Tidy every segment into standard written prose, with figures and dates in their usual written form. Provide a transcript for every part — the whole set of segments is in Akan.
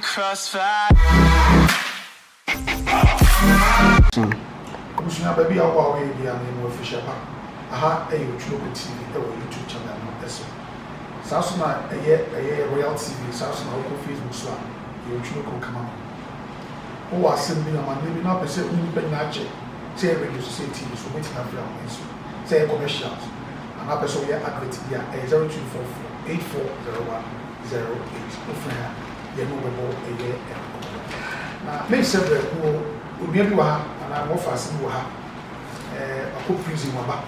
Crossfire. Busuna baby awa we bi am no official pa. Aha e YouTube TV e wo YouTube channel no eso. Sasuna eye Royal TV sasuna ko Facebook so YouTube ko kama. O wasem bi na man bi na pese uni pe na che. Say radio society so meet na free am eso. Say commercials. And I person we advert dia 0244 840108. Ofra ye no bebo eye na me se be ko obi bi wa na mo fast bi wa akọ prison wa ba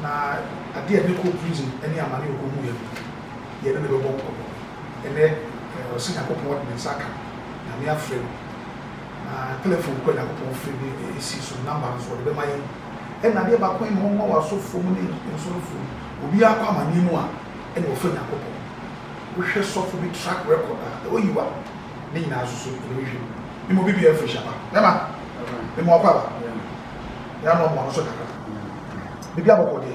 na ade a ko prison ene amane ko mu ye ne be bo ko ene o sin akọ what me saka na me afre na telephone ko na akọ free bi isi so number so de be maye ena de ba ko mo mo wa so fo mu ne so fo obi akọ amane mu a ene o fa na akọ we hwe so fo bi track record a o yiwa ne nyina so ne hwe ni mo bibi afre shaba ema ni mo kwa ya no mo so kaka bibi aboko de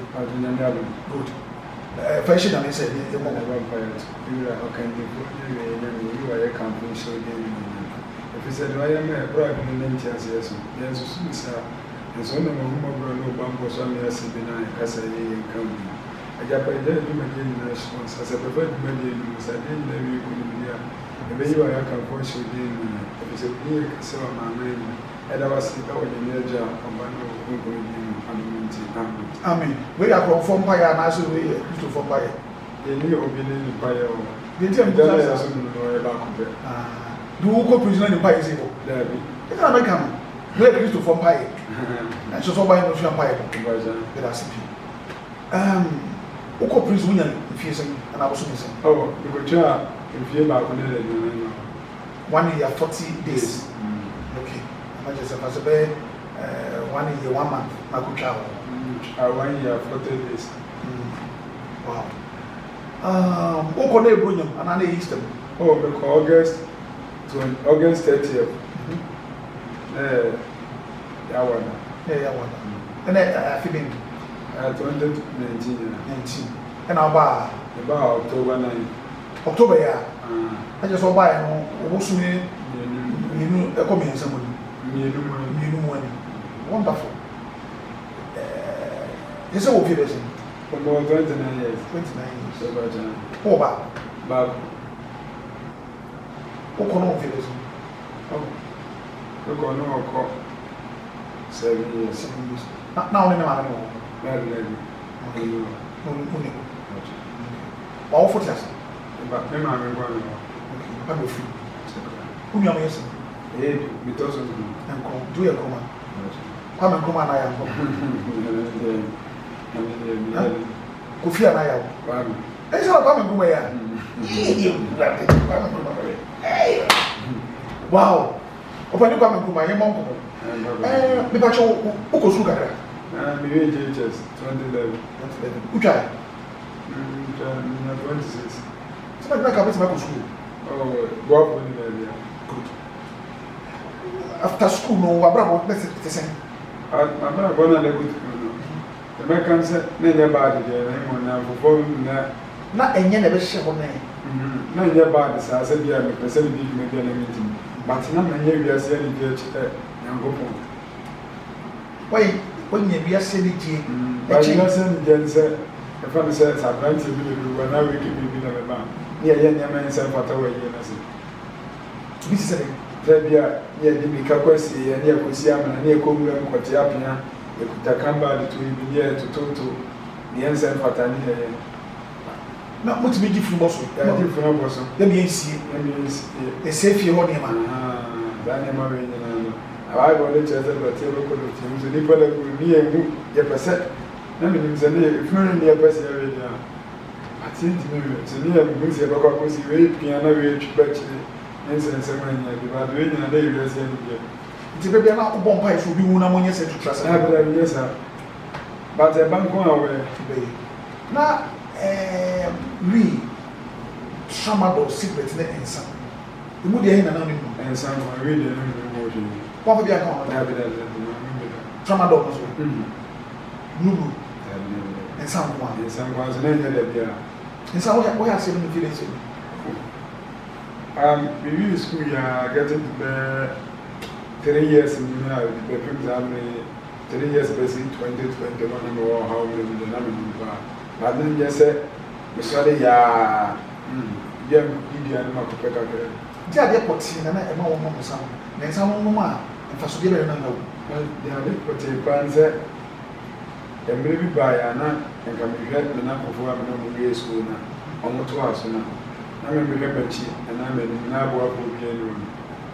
good fashion na me say e mo ba pilot you are okay you are a campaign so if you said I am a private name chance yes yes so and so no mo bro no bambo so me as be na kasa ye kan ajapa ide du me dey na response as a prefer du me dey no say dey na we ko ni ya e be you are a campaign so dey ni if you say you kasa ma ma ni eda was ka wo ni eja obano ko ni amenti amen we are from fire na so we to from fire ye ni obi ni fire o the time da ya so no e ba ko be do ko prisoner ni fire say go da bi e na make am we are to from fire and so by no from fire ba ja be that cp uko prison nya fie say na bo so me say oh because ja if you ba ko na le no 1 year 40 days okay I just have to 1 year 1 month na ko twa 1 year 40 days wow uko na ebro nyam ana na Easter oh because August 30th ya wana and feeling 2019 and about October 9 October ya I just saw by no obusu ni you e come yensa mo ni wonderful you say what you say about 29 years so ba ja oh ba o kono o feel oh ko no ko 7 years now only na no okay no ba o fotias ba me ma me kwa no ba do fi umi am yes because of enko do ye koma kwa me koma na ya nko kofi ana ya ba e so kwa me koma ya wow opa ni kwa me koma ye mo nko me ba cho uko su kakra me we JHS 2011 utwa 26 so na ka beti ma ko school oh go up when you good after school no wa bra bo let's say I'm not going to let it go. The Americans never bad there, na enye na be hye ho na na nye bad sa say bia me pese bi me bia na meeting but na na nye wiase ni bi eche yankopon why nye wiase ni die ba wiase ni je nse e fa no say sa branch bi do na we ki bi na me ba ye nye ma nse fata we ye na se bi se bia ye di bi ka kwasi ye ne akosi amana ne ekomura mkote apia ekuta kamba de to bi ye to ne nse fata ni ye na mutimi gi funu boso ya gi funu boso da bi ensie e sefie ho ne ma da ne ma we ni na no awa go le cheze ba te ro ko lo ti mu ni pala ku ni e mu ye pese na mi ni zane e funu ni ye pese ye we dia ati ndi mi we ti ni e mu se ba ko si we pia na we twa chi nse ma nya bi ba we nya na ye we se ni ye ti be bia na ko bon pa so bi wu na mo nye se tutra sa na bra bi yes ba te ban ko awe be na we tramadol secret na ensa emu de hin na na ni mu ensa ko we de no mo je kwa fa bia ka ho na bi da tramadol no so nubu ensa ko ensa ko so na nya da bia ensa wo ya se no feeling se We use school, getting to 3 years in the exam, 3 years basically 2021 or how many the number. But then, yes, sir, we saw the young Indian Macopeka. Dia de poti na e ma wo mo sam. Na nsa wo mo a mfa so de be na na wo. Dia de poti panze. E mre bi ba ya na enka me hwet na kofo a me no mo school na. Omo to aso na. Na me hwet bachi na me ni na bo afọ bi enu.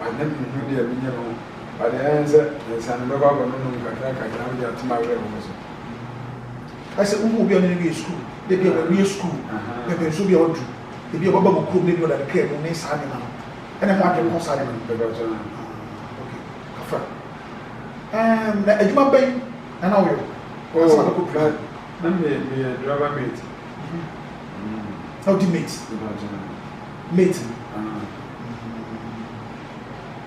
Ba na me hu de bi nya no. Ba de ense nsa na ba ba no no kakra kakra bi atuma we mo so. I said wo bi on ni school. De bi on school. E be so bi o du. E bi o baba ko ne bi o da ke mo ni sa ni na. And I'm not going to say okay, Kafra. Na adwuma ben na na wo. Oh, but let me driver mate. How do mate? Mate.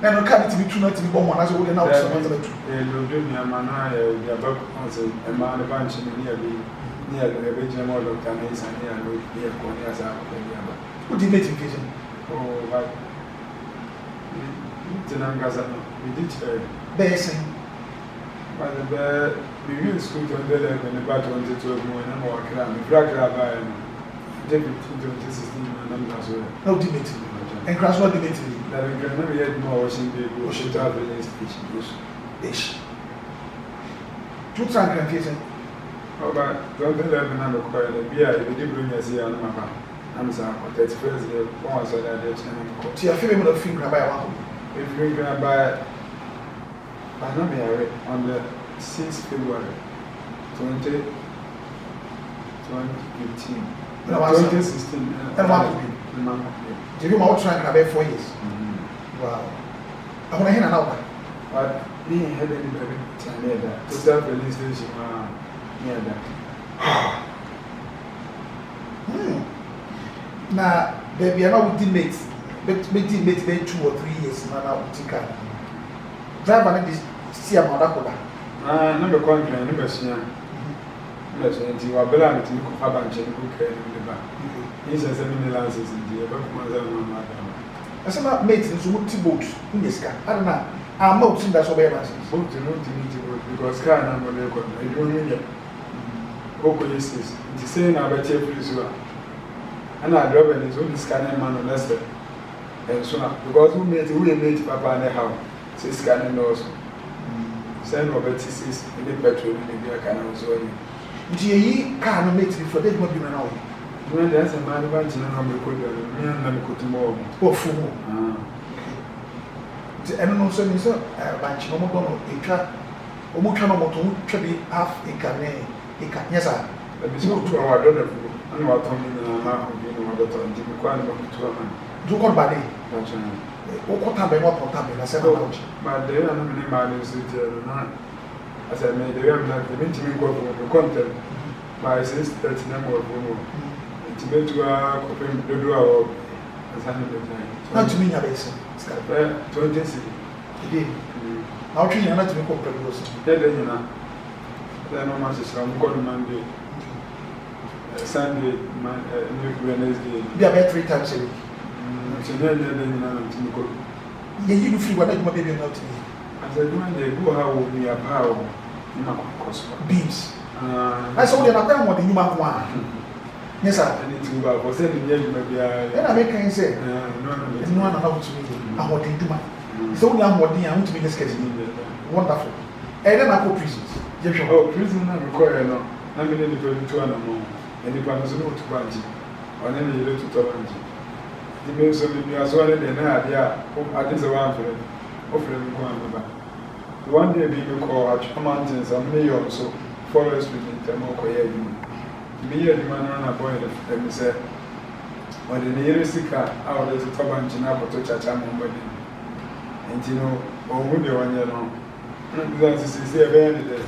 Na no ka bi tu na ti bo mo na so wo na wo so na tu. No do ni amana ya ba ko se e ma na ban chi ni ya bi ni ya le be je mo do ka na isa ni ya lo ni ko ni asa ko ni aba. What do mate vision? Oh, but Tinangaza, we did Basin. But the review school to the about 22 and more cram, Fracra by David 2016 and as well. No debate. And crash not debate. That we can never get more washing people who should have the speech. Ish. 2 times confusing. Oh, but 2011 and acquired a beer, if you did bring us here on my back. I'm sorry, 31st year, once I had a channel. See, I feel a finger by one. If you're going to buy I know me on the 6th February 2015. 2016. And what would be? Do you want to try and have 4 years? Wow. I want to hear another. But me had any baby time near that. To start the police station near that. Now, baby, I know we did mate. Mate 2 or 3 years now with car. Driver na this see am odakoda. Number contract number sia. Number sia ti wa bela na ti ko fa ba nche ko ka ni ba. He says 7 licenses in the ba kuma za na ma da. Asa na mate nso muti boat in this car. I don't know. I'm not seeing that so very much. Boat no ti ni boat because car na mo le ko na you don't need. Oko yes. Ti say na ba che police wa. Ana driver ni so this car na man no less. And so because we made Papa and how says scanning also. Send over TCs in the petrol in the can also. G. Can't make it for that would be now. When there's a man about to know me could tomorrow. Oh, fool. And also, Mr. Banch, no more a trap. Omokan should be half a carne. Yes, sir. Let me go to our daughter. And what told me that I'm going to be quite to a man. Do come by day. That's right. What time I want to I said, but they are not many miles as I made the young man to meet me go for the content. My sister, that's number of women. To go to our coping the door as I know. Not to me, I listen. 20 city. I'll treat you not to be compared. Then, then, no matter some good Monday, Sunday, Wednesday. Be about 3 times a week. Yeah, you feel what I'm baby not to me. As I do, they go how we are power. Beams. I saw that I'm what the human one. Yes, sir. I need to go for sending you. And I make him say, no one allowed to me. I'm what they do. It's only I'm what I want to be the sketch. Wonderful. And then I go prisons. Oh, prison, I'm required. I'm in the 2 animal. And the plan is not to bunch on any little to the means of the as well as the idea at this one for it. Offering one day, people call at mountains and may also forest with the Mokoya. Me and the man on a boy, and said, when the nearest car out of the Taban Chinapo to Chacham, and you know, or would you want you know? That is the very day.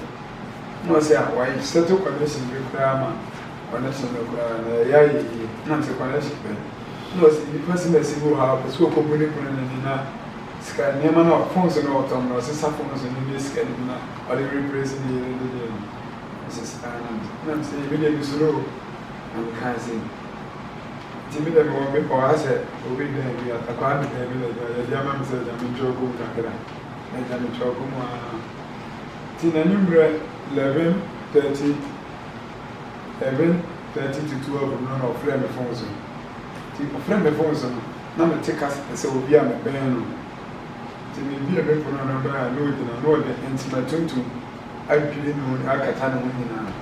No, say, why settle condition with Grandma, connection of Yai, not a connection. No, the person that you have a school company in a near of phones and autumn, or sister phones in this schedule, or the representing the Mrs. Anand. I'm saying, we did this row and can't see. Timmy, the woman, or I said, Obi, we are a part of the Yaman said, I'm in Jogo Kakara, and I'm in Jogo. Tina number 11:30 to 12 no of friend phones. Friend phones, now take us as a be a band. Timmy be a bit for another, I know it and I know the intimate tuntum. I didn't know Akatana winning.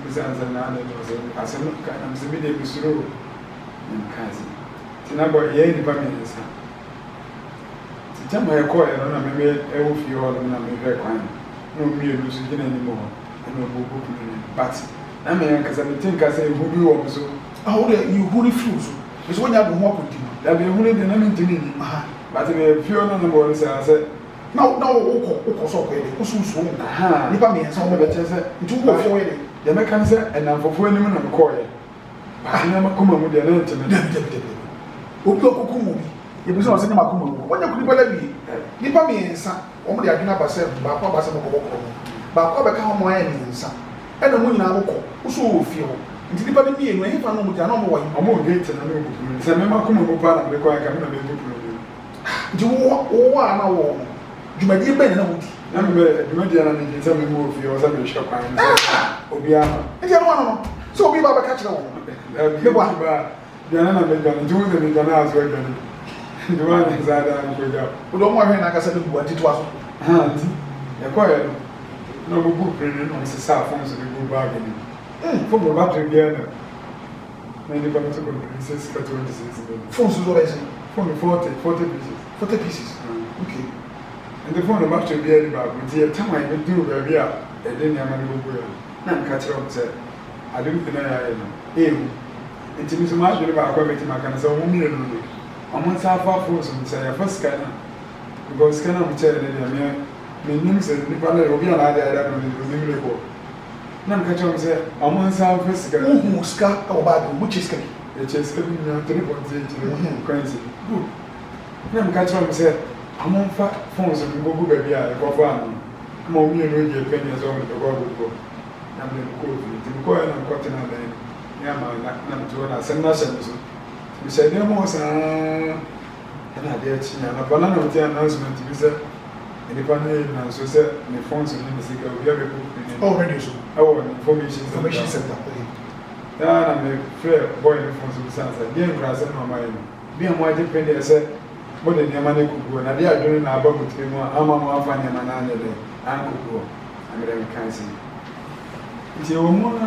Besides, as a look, I'm the middle of the in Kazi. Tinabo, ye, the Bamians. Tell my coil, and I may a few all of them may be crying. No mere losing anymore, and no book. But I mean, because I think I say, who do also? How you who refuse? It's when you have to walk with you. There'll be a woman in a minute. But if you're not the boys, I said, no, so quick, who's soon. Nipa me and some of the chess, two more for it. The mechanism and I'm for 4 minutes of coil. I never come with the announcement. Okumu. It was not cinema. When you could believe Nipa me and son, only I cannot pass it, but Papa Samoko. But Papa come my enemies, and the moon I will also feel. It's the body me when he found with an normal way. I'm more gates and a new book. Some Makumo part of the quiet coming to be. You walk over an hour. You may be better. I'm ready to tell me more of your Sunday shop. Obiano. And you don't know. So we have a catch on. The one Janana made them do them in the house. The one is that we don't want to like I said, what it was. A quiet. No book printing on the cell phones of the good bargaining. From the battery together. Many political pieces, 26 phones is always from 40 pieces. 40 pieces. Okay. And the phone about to be about with the time I would do where we are, and then I'm going to go. Now, catch up, said, I didn't think I am. It is much about committing my cancer. I'm one half of fools and say, I first scanner. Because scanner will tell you, my names and the panel will be an idea that will be report. Now, catch up, said, I'm one half first scanner. Which is coming. It is 3.8 crazy. Good. Now, catch up, said, I'm on phones and go baby. I go for I'm on me and read opinions on the go. I'm going to go and cotton and then. Yeah, I'm doing a send. We said, there was and I did a banana with the announcement to be said. And if I need so said, the phones and the sick, we have a book. Already so. Oh, information center. Yeah, I'm a fair boy in the phones of the sons. I didn't grasp my mind. Being more dependent, I said. More than your money could go, and they are doing our book with him. I'm a fan and another day. I'm good. I'm very kind. It's your woman.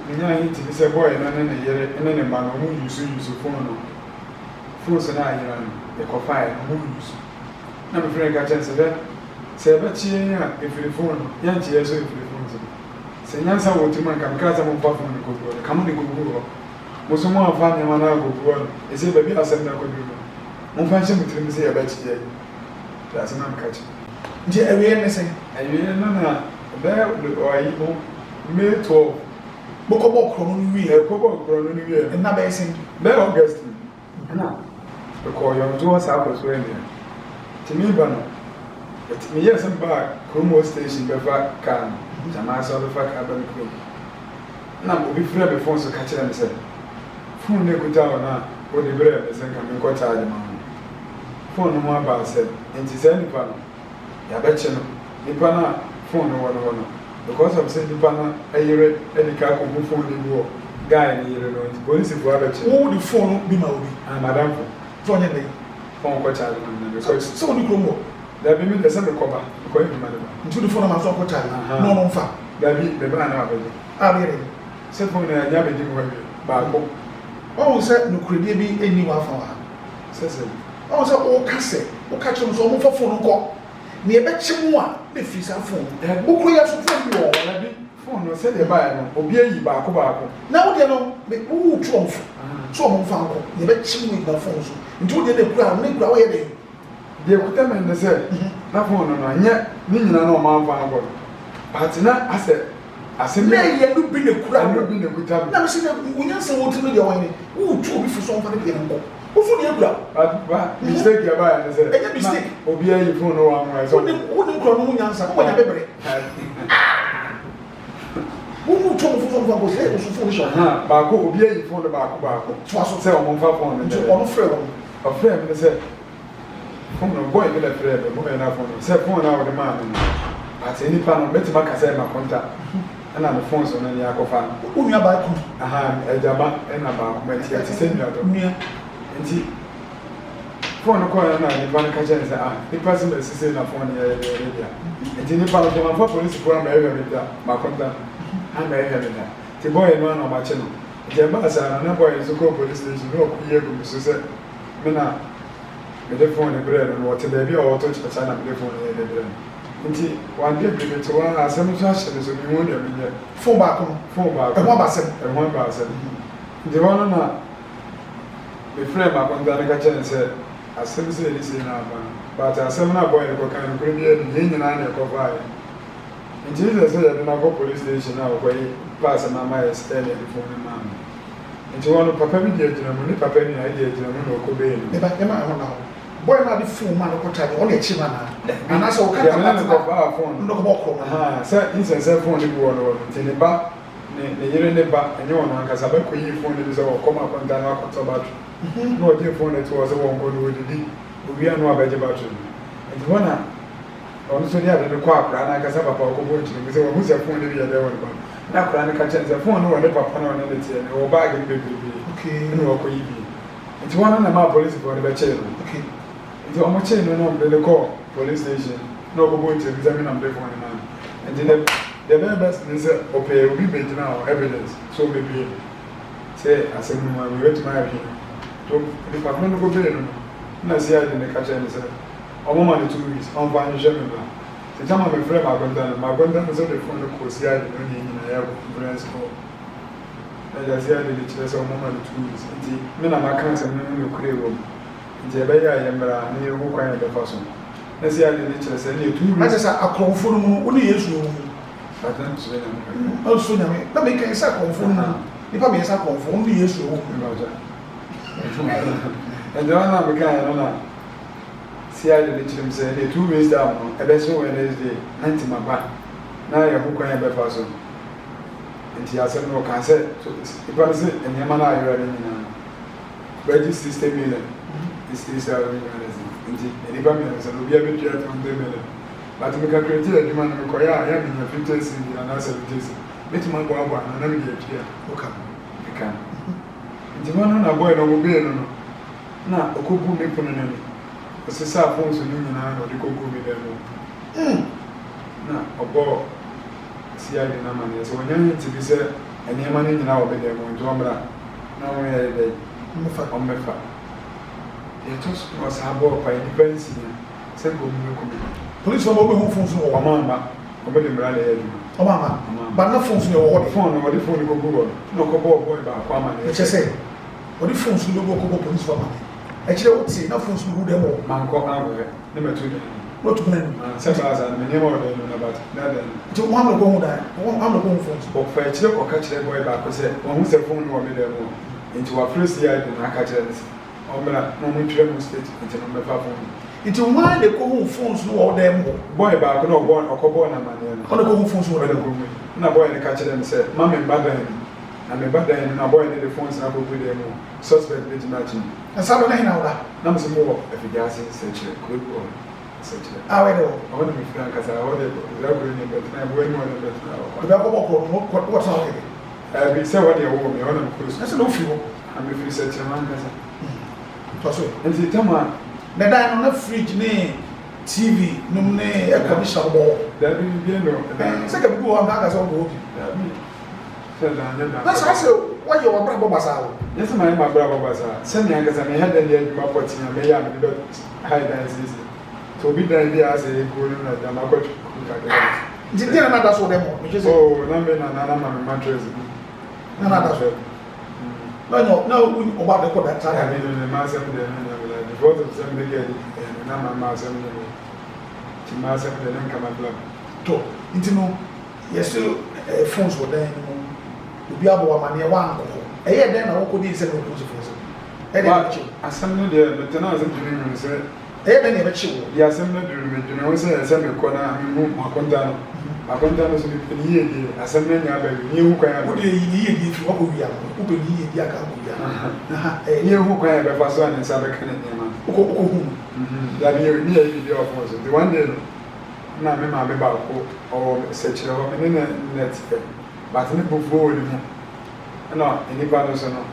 It's a boy and then a man who use phone. Fools and I, the coffee, who use. I'm afraid I can't say that. Say, but if you phone, Yanti, if you phone. Say, Yansa, what you can cast them off from the good. Come on, the good. Was some more fun than one hour go. Is it baby? I said, I could do. Mon fancy with him say about you. That's an uncatch. Jerry, anything. And you know, there or evil May 12. Bokobo Chrono, Coco Chrono, and not basing May August. Now, the call your doors out was when to me, Banner. But me, yes, and back, Como Station, Beva can, Jamas or the fact Abel Club. Now, we'll be free before so catch them said. Phone they could tell now, what the bread is and can be quite tired. Phone no more about said, and she said, Nipana. I bet you, Nipana, phone no one. Because I'm saying Nipana, a year, any car who phone the war, guy in the year, police if you have a child. Oh, the phone be my and Madame phone any phone quite child. So the Como, there be the same cover, going to Madame. Into the phone of my phone child, no far. There be the banana. I mean, set phone and Yabby, but oh, said no could be anyone for her. Says it. Oh, so all cassette, or catch them so for phone call. Near Betchimua, the fees are phone. Who could have phone you all? Phone or said the buyer, or be a back. Now they know, who trump. So I'm found, the Betchim with the phones. Into the crowd, make away. They would tell me, they said, not phone, and yet, meaning I know my father. But not, I said, nay, you be the crowd, you be the good time. Now, see, we answer what to do. Who true for somebody? Who for the crowd? But mistake your buyer, I said, a mistake. Or be a phone or I'm right. So, wouldn't crown answer. What a baby. Who Who told me from was able to finish on her? Baako obi ayi phone baako. Twas Sɛ ɔmo mfa phone to no. one friend. Ɔfrɛ me sɛ phone no boy me na frɛ me boy na phone no. Sɛ phone na ɔde maa me. Ate nipa no beti maka sɛ ma contact. Ɛna me phone so no ne akɔfa. Wo nua baako. Ɛjaba ɛna baako ma ti ate sɛ nua dɔ. Nua. Nti phone no kɔ na nipa no ka kyerɛ sɛ nipa sɛ me sisi na phone yɛ dia. Nti nipa no kɔ ma police phone ma ɛhwɛ me da ma contact. Ama ɛhwɛ me da. Ti boy no na ɔma kye no. Jamba sa na boy so go police station no ko ye go so say me na me de phone e brɛ no wote da bi o to chika na me de phone e de brɛ nti wan de bi to wan asɛm so ahyɛ so me hu de me Phone back on. phone ba E ho basem. e ho ba asɛm nti wono na me frɛ ma kon da na ka kyɛn sɛ asɛm sɛ eli sɛ na ba but asɛm na boy e ko kan ko bi e ni nyina na e ko fa e nti sɛ sɛ de na go police station na ko yi pass na ma e stay the phone na nti wono papa bi di agyina mu ni papa ni ai di agyina mu na okɔbɛɛ no E ba e ma ho na ho. Boy na the phone man ko try on e chi man na. Na so ka ya na ne papa phone no ko bɔkɔ. sɛ insensɛ phone ni bi wɔ no nti ne ba ne yere ne ba enye wɔn ankasa ba ko yi phone ni sɛ wɔkɔ ma kwanta na akɔtɔ battery na ɔgye phone ne to wɔ sɛ wɔn kɔ no odidi obi anu abɛgye battery nti wɔna ɔno so ne ade ne kɔ akora na ankasa papa ɔkɔbɔ nkyɛn bi sɛ wɔn sɛ phone ne bi yɛ dɛ wɔn ba na akora ne ka kyɛn sɛ phone no wɔ ne papa na ɔne ne tie ne wɔ baage ne bebree Okay. ne wɔkɔ yi bi nti wɔn na ma police fo ne bɛkyɛ no Okay. nti ɔmo kyɛn no na ɔmo de kɔ police station na ɔkɔbɔ nkyɛn bi sɛ me na mde phone na nti the very best ne sɛ ɔpɛ obi bɛgyina hɔ evidence so bebie sɛ asɛm no ma wetumi ahwɛ to nipa no ko bɛɛ no na si ade ne ka kyɛn ne sɛ ɔmo ma ne 2 weeks ɔmfa nhwɛ me ba sɛ tama me frɛ ma akonta no sɛ de phone no kɔ si ade no ne nyina yɛ conference call na ja si ade ne kyerɛ sɛ ɔmo ma ne 2 weeks nti me na maka asɛm no ne kure wɔ mu nti ɛbɛyɛ a yɛmmra ne yɛhu kwan yɛbɛfa so na si ade ne kyerɛ sɛ ne yɛ 2 weeks Asa sa akrɔmfo no mu wo ne Yesu wo mu. Atan so na So nyame. Na me kan sa akrɔmfo no mu. Nipa me sa akrɔmfo wo ne Yesu wo mu. and the one I'm kind of see I did it say the 2 weeks down a best Wednesday 90 my back now you're who can ever pass on and he has no cancer so if I say and your man are ready now register 60 million is 3,000 and the Bamians and will be able to get on the million but we can create a demand require I am in your 50 and answer this let my go and let me get here Okay. you can the one on a boy no be no na okogu me pono no osisa afon so ni nyina na okogu me dem na obo si ade na mane so wonya nti bi se enema ni nyina wo be dem nto omra na wo ye de ommefa e to so sabo pa independence ni se go mu ko me Police for mo phone so wo mama obo de mra le yedu o mama but na phone so wo ho phone no phone ko go no ko boy ba kwa mane e che say o di phone so go ko police for mama e kire wo ti na phone so hu dem o man ko kan we ne metu ni no to plan se ba za me nyema o de no na bat na de to mo am go hu da mo am go hu phone so o fa kire ko ka kire boy ba ko se o hu se phone no me dem o nti wa press ya de na ka kire ni o mra no mo twere mo state nti no me fa phone nti why they go hu phone so wo dem o boy ba ko no born okobo na mane no o go hu phone so wo dem na boy ne ka kire ni se ma me ba dan na me ba dan na boy ne the phones na ko dem o suspect be matching na sabe na hina wo da na mo se mo efigacy search ko ko search ah we do I want to be frank as I want to go in but na boy no na bet na o da ko ko what so okay be say what you want me want to close na se no fi wo I'm free search man kasa to so nti tama na dan no na fridge ne TV num ne air conditioner bo da bi no se ka bi wo am ka so go da bi se da na sa se wa ye wa bra bo basa wo yes my ma bra baba sa se me anga sa me had the edge ma poti na me ya me do high dance is to be there there as a go na da ma ko ka ka nti dia na da so dem o me je oh na me na ma me mattress na da so no o ba de ko da ta I mean the mass of the before the same day na ma ma sem ne ti ma sem de nan kama blab to nti no yes phones wo dan no obi abo wa mane wa anko eye den na wo ko di se no ko so phones e den chi asem no de but na asem dinu no se eye den e be chi wo ya asem no dinu me dinu wo se me ko na me mu akonta no akonta no so bi ni yedi asem na nya ba ni hu kwan wo de yi yedi fi wo ko wi am wo be ni yedi aka ko wi am ni hu kwan ba fa so an nsa ba kan ni ma ko hu da bi ni yedi bi of course the one day na me ma be ba ko o se chire ho me ne net but ni bu fo ni mo na ni ba no so no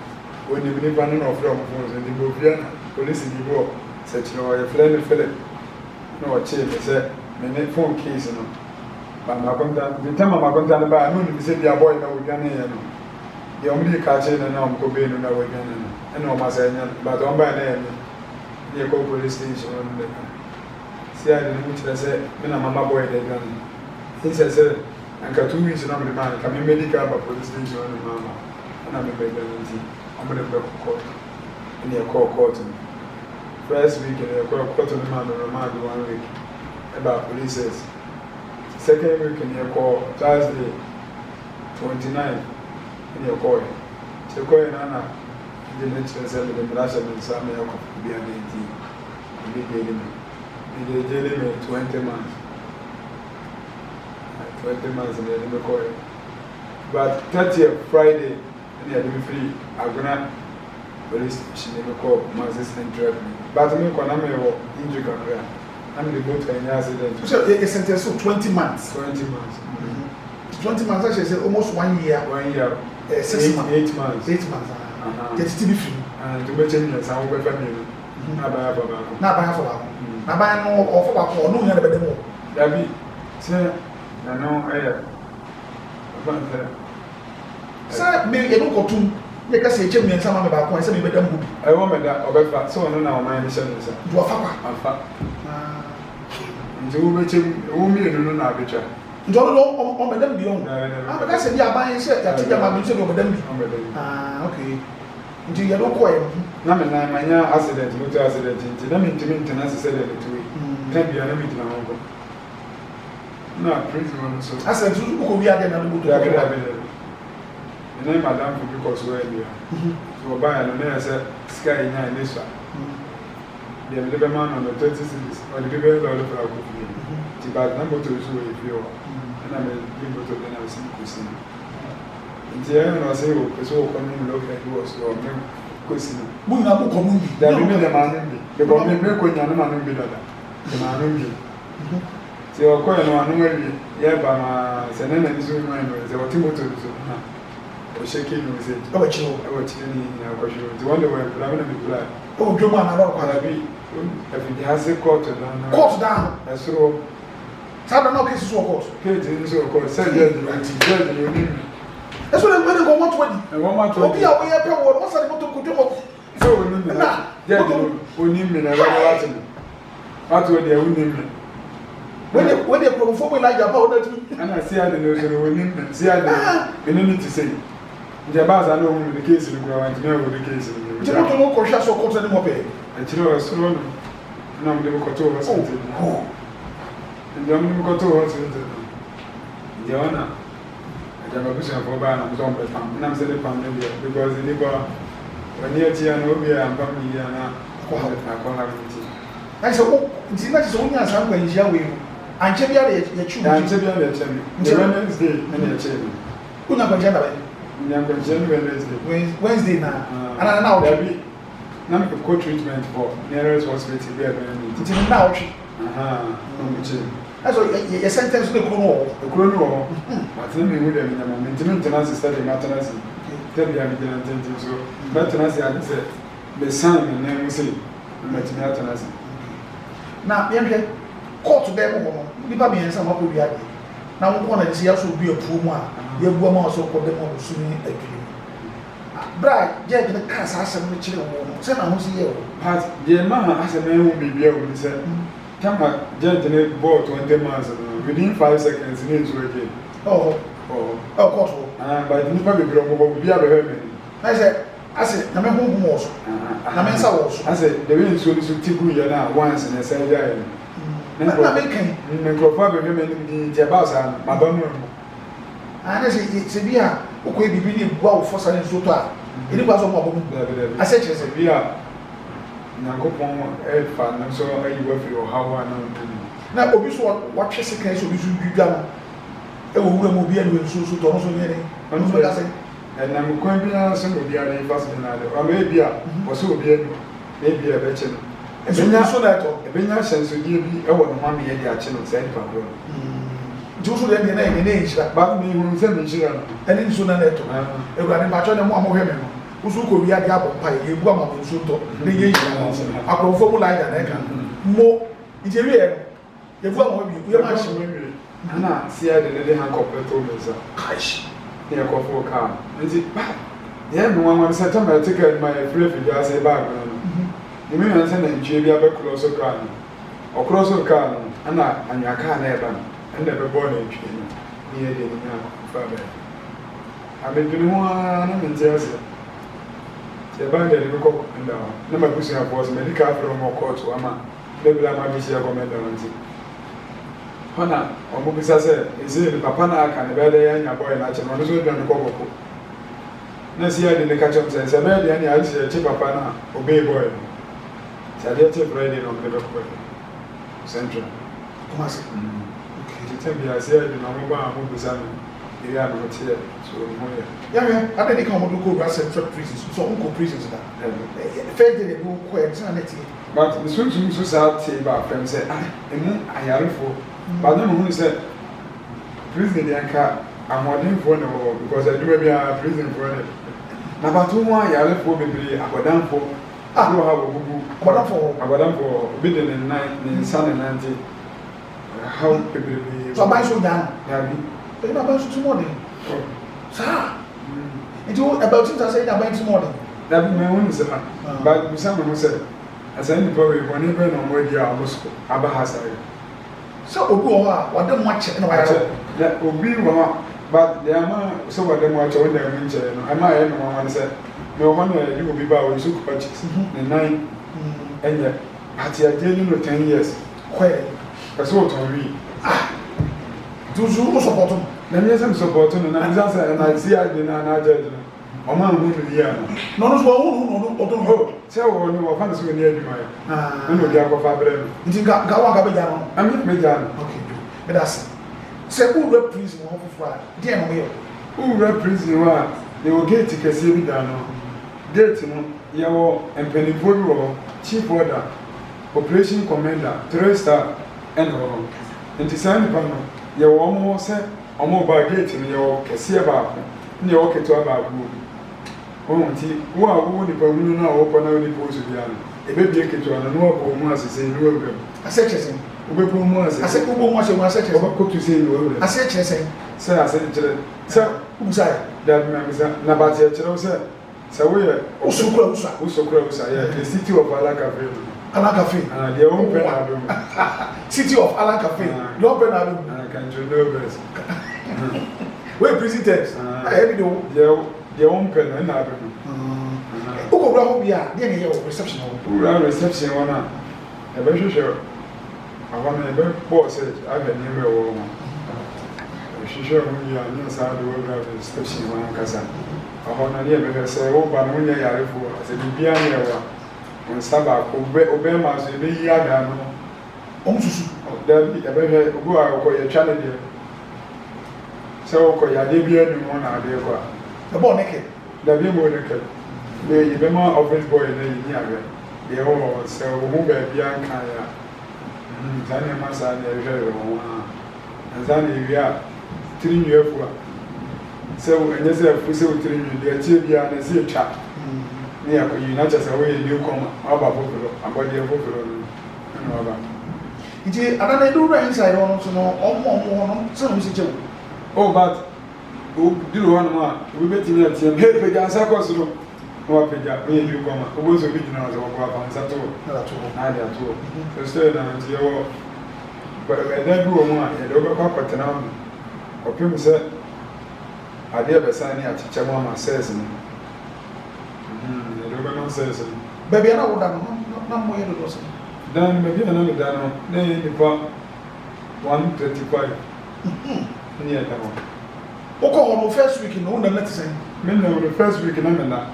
oni ni ba no of from phone so ni bo bia na police ni bo se chire ho ye friend Philip no o che me se me ne phone case no ba ma konta the time ma konta ba no ni se dia boy na wo gane ye no ye o mi ka che na o ko be no na wo gane no e no ma se nya ba do ba na ye ni ko police station no si a de mu chira se me na mama boy de gane he se anka 2 weeks na me man ka me medical ba police station no mama na me be gane nti o me de be court ni e court first week in the court no man no ma do 1 week about police. Second week in your call, Thursday, 29 in your call. So, going on, the next person, the Russian and some of the identity. We did 20 months. 20 months in the call. But 30th Friday, and they are free. I'm gonna police station in the call, my assistant driver. But I'm going to injury career. I'm the boat and accident. So it's sentenced to 20 months. 20 months. 20 months actually say almost 1 year. 1 year. 6 months. 8 months. 8 months. Get to be free. And to make changes, I will be family. Na buy for back. Na buy for back. Na buy no or for back or no nya be dem. Dabi. Say na no eh. Say me e no kotum. Ye ka say chem me nsama me back, say me be dem go bi. I want me that obefa. So no na o man mission nsa. Do afa kwa. Afa. Nti wo bechem wo mi enu no na abetwa. Njo no o medam bi on. Ah ka say bi aban say ya ti ma bi say o medam bi. Ah okay. Nti ye no ko e. Na me na manya accident, motor accident nti na me ntimi ntena se say the two. Na bia na me tina ho. Na prison so. Accident so ko wi ade na no motor. And then madam because where you are. So buy and then I said sky in here this one. The little man on the 30 cities or the people all over our country. The bad number to is where if you are. And I'm a little bit of the nursing cuisine. In the end, I say, oh, it's all coming look like it was your name cuisine. Muna mu community. There be the man, the government make when you're not be that. The man. So you're calling one way, yeah, but my Senate is doing mine, there were Timothy. O shaking no say o chiro ni na ko shiro the one way plan na be plan o dwoma na ro kwa bi if the has court down esro sada na case so court page in so court say judge you ni eso le ngwe go want wedi e won ma to obi a we ye pe wo no sa de moto ko dwomo so oni mi na judge oni mi na ro what we dey oni mi when they provoke me like about that and I see how the no so oni see how the we need to say the bars are no the case in the ground, never the case in the ground. You don't know so court anymore. And you know, a strong number of control was and the only control was the honor. I have a vision for Ban and John Betham, and I'm saying family because the neighbor when near Tianobia and family and I call her. I said, oh, it's not only as I'm going to share with you. I'm checking out your children. I'm checking out your children. Wednesday, and your children. Who never generate? Wednesday now. And now there be now make a treatment for nearest hospital there. It's now. That's why your sentence the chrono. But let me with them in a moment. Maintenance study maintenance. Tell me I'm going so maintenance I said the sign and then we say maintenance. Now, young court to them. People be in some of the now one of the also be a promo. You go also for them on swimming a dream. Brad, Jack the cast has some children. Send a house here. Has the man as a man who be able to say, come back, gently bought 20 months within 5 seconds in his again. Oh, but the people will be able to I said, I'm a home was. I said, the wind so to now once in a say, I'm making probably the boss and my bum. And I say, it's a beer, okay, be really wow for some so far. It was a mobile. I said, it's a beer. Nankopon Elfa, and so I work for your how I know. Now, obviously, what she can so you do. e wo wura mo bi anu nsusu to no so ne anu so ka se na mo kwan bi na so no bi ara fast na le o me bia o so obi anu e bia be che no ebenya so na to ebenya senso die bi e wo no ma me ye dia che no sai pa do nti so de na e ne nhyira ba me hu se me nhyira no ene nso na to ewura ne ba cho ne mo amohwe me no usu ko wi ade abọ pa ye bu amamo nso to ne ye yi akrofo mu la ya na ka mo ije wi e ye bu amamo bi ye ma shi na sia de han kopeto meza kaish ne akofo ka nti ba ye no wan se ta ma ticket my free figure say bag no ni me nse na nchie bi abekulo so ka no okro so ka no ana anya ka na eba no ende be bo na nchie ni ye de ni na fa be abedunu ho na me ntiase se ba de ni ko nda na ma busi na boss medical from court ama bebla ma bi si akomenda nti hana omo bisa se eze ni papa na aka ne bele ya nya boy na che no so dwan ko boko na si ya de ne ka chom se se be de ni a che papa na obey boy se de che friday no be ko central kuma se okay te bi a se ya de na mo ba mo bisa ni ya no che so mo ya ya ade de ka mo do ko bra central prisons so on ko prisons da fair de go ko e tana ne ti but the swim so sa te ba fam se emu ayarefo but no who say prison dey anka amodin for no because I do be a prison for it na ba to mo ayarefo bebre agodan for no ha ogugu agodan for be the night ni san na nti how bebre so ba so dan ya bi e ba ba so too morning sa it about it say that by tomorrow that be me won say but we say no say as any boy when even no more dia amosko aba hasare so obi o ha wade mo ache na wa ya obi wo but they ama so wade mo ache won da mi nche no ama ye no wan say me o man you obi ba o su ku pachi the 9 enye ati aje ni no 10 years kwe so to wi tuzu o support na mi say support no na mi say na si ade na na aje no o man hu ni ya no no so hu no ho se wo ni wo fa so ni aduma ya no dia ko fa bre no nti ga wa ga be ja no ami me ja no okay but that's se who rep prison wo fofo dia no me who rep prison wa they will get kese bi da no gate no ye wo empenifo bi wo chief order operation commander 3-star and ho nti san ni pa no ye wo mo se omo ba gate no ye wo kese ba ko ni ye wo keto ba ko nti wo a wo ni pa hunu na wo pa na wo ni po so bia no ebe bie keto na no wo mo asese ni wo gam asechese ube po mo asese ase ko mo ase mo asechese wo ko tu se ni wo asechese se asechese se usai da me bisa na ba tie kire wo se wo ye usokura usa yeah the city of Alakafe the open adom city of Alakafe the open adom can you know best we president I know the open and adom uko bra ho bia de ne ye reception ho reception wana e be hwehwe awon e be boss ave ni we wo mo hwehwe mo ya ni sa de we reception wana kasa ahona ni ebe se wo ba no nya yarefo ase bibia ne wa on saba ko be ma so be yi ada no susu da bi ebe he ogu a ko ye twa ne de se wo ko ya de bia ni mo na ade ko the boy naked da bi mo ne ke be yi be ma office boy na yi ni age de wo se wo mu be bia nka ya zane ma sa ne hwe wo wa zane wi 3 year fu se wo enye se fu se wo 3 year de tie bia na se twa ni akoyi na chese wo ye new come aba foforo abode foforo no aba iti adana do right inside on so no omo no se no se chewo oh but o diro one ma we beti na tie he peja sa ko so no peja we new come o so bi dina so ko aba nsa to na dia to so stay na tie wo e da bi wo mu a ye do be kwa kwatena mu opim se ade be sa ni a chiche mo ma says ni baby ana woda no na mo ye do so dan baby ana no da no na ye ni pa 135 ni ya dawo oko ho first week no na let say me no the first week na me na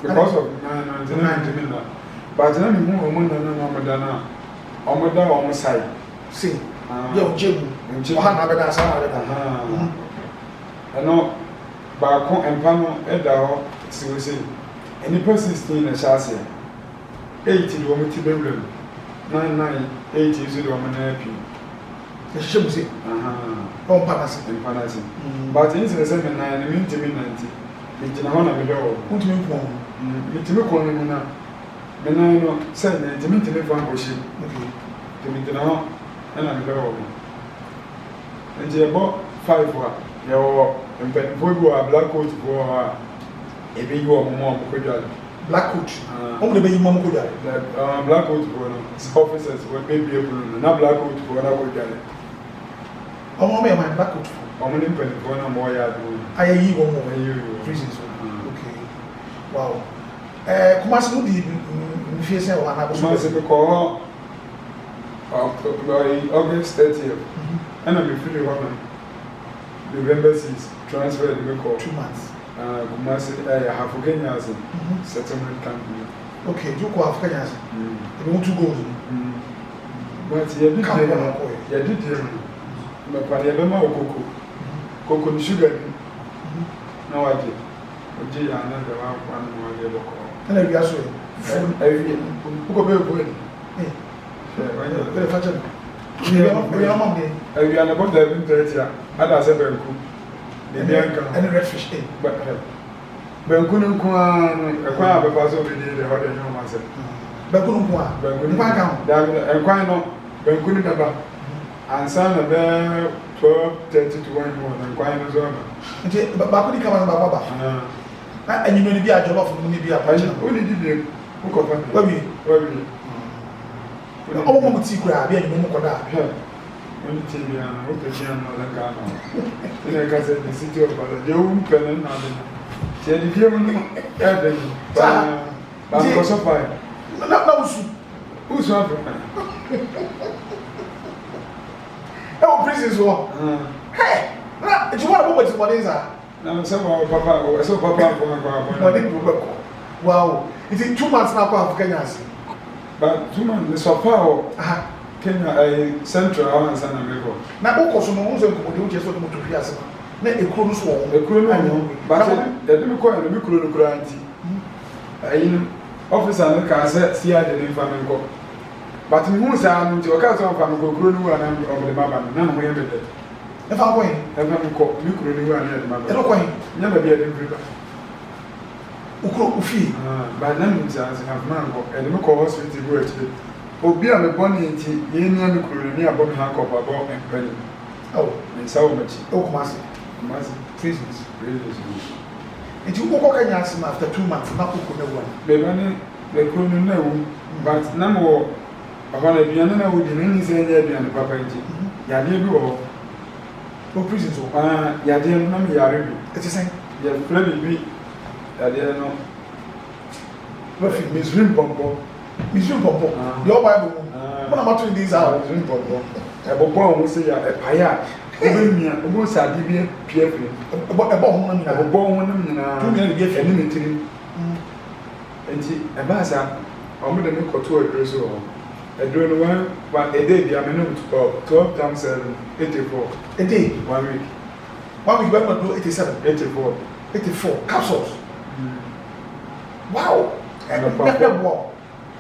because of na me na but na me hu mo na mo da na o mo sai see yo jemu o ha na be da sa na be da baako mpa no ɛda hɔ siwo sei nipa 16 na hyɛ ase 8 de wɔn ti bɛwura mu 9 8 nso de wɔn nan apim ɛhyehyɛ mu se ɔn mpa n'ase but n sɛ sɛ me nan no mentumi nante megyina hɔ na medɔ wɔ wontumi mpɔn metumi kɔn no mu na me nan no sɛ ntumi fa nkɔhyɛ nti megyina hɔ ɛna medɔ wɔ mu nti yɛbɔ 5 a yɛwɔ mpanimfoɔ bi wɔ black coat foɔ hɔ a ebi yi wɔ mo a mokɔdwale black coat ɔmo de bɛyi mo mokɔdwale black coat foɔ no officers wɔ bɛbie bulu no na black coat foɔ na kɔdwale ɔmo yɛ man black coat foɔ ɔmo ne mpanimfoɔ na mo wɔyɛ adeɛ ayɛyi wɔn mo ayɛyi prison so okay wow Kumasi no di nfie sɛ wɔ anabɔ so Kumasi bɛkɔ hɔ August 30th ɛna mefiri hɔ no November 6 transfer de bɛkɔ 2 months Kumasi Hafo Kenya ase settlement camp okay do ko Hafo Kenya ase ebi mo 2 goals but yɛdi deɛ no mɛpa yɛbɛma wɔ koko no sugar ni na wagye ogye yɛ ana de wakwa no wagye bɔkɔ ɛna awia so awie wokɔ bɛɛbue bɛrɛ fakyɛ no awia na bɔda 11:30 a ada sɛ banku ɛne redfish banku no nko a no ɛkwan a bɛfa sɛ obɛdie de hɔ de ne ɔma sɛ banku no nko a nkwan ka ho ɛkwan no banku no daba ansa na bɛɛ 12:30 to 1 mu na nkwan no so aba nti baako di kama no baako aba na enyino ni bi a jollof no ni bi a pacha o ni di bi o ko fa wabi o mo ti kura bi enyino mo koda o ni ti bi ana o pe ti ana la ka na ina ka se the city of Bala de o mpene na de ti di bi mo no e de ni ba ko so fa na usu Africa o prison so hey na ti wa mo ti mo dey za na so papa wow it is 2 months now for Kenya but 2 months the so Kenya central awan sana meko na o ko so no so ko de o je so mo to fi ase na ekuro no so wo no but ya de me ko no mi kuro no kura anti ayin officer no ka say si ade ne fa me ko but me hu sa no ti o ka so fa me ko kuro no wa na o de baba na mo ye bede e fa ko yin e fa me ko mi kuro no wa na de baba e ko yin nya ba bi ade mfiri ukuro ufi ba na mu sa se have man ko e de me ko hospital go echi obi a me boni nti ye ni ami kuro ni abo me ha ko ba bo empani oh me sa wo machi o Kumasi prisons nti wo ko Kenya ase after 2 months na ko na wo be ba ni be kuro no na wo but na mo ahona aduane na wo di ni se nya aduane papa nti ya de bi wo o prison so ya de no na me yare bi eti sen ya friend bi ya de no no fi Misrim Pompo the old Bible mo na mato these out Misrim Pompo e bobo o se ya e paya obe mia obo sa di bi piefre e bo ho na mina bobo ho na mina tu mi na bi efi ni metiri enti e ba sa o mo de me koto adre so adre no wa e dey bi amenu 12 times 7 84 a day 1 week we go do 84 capsules wow and wow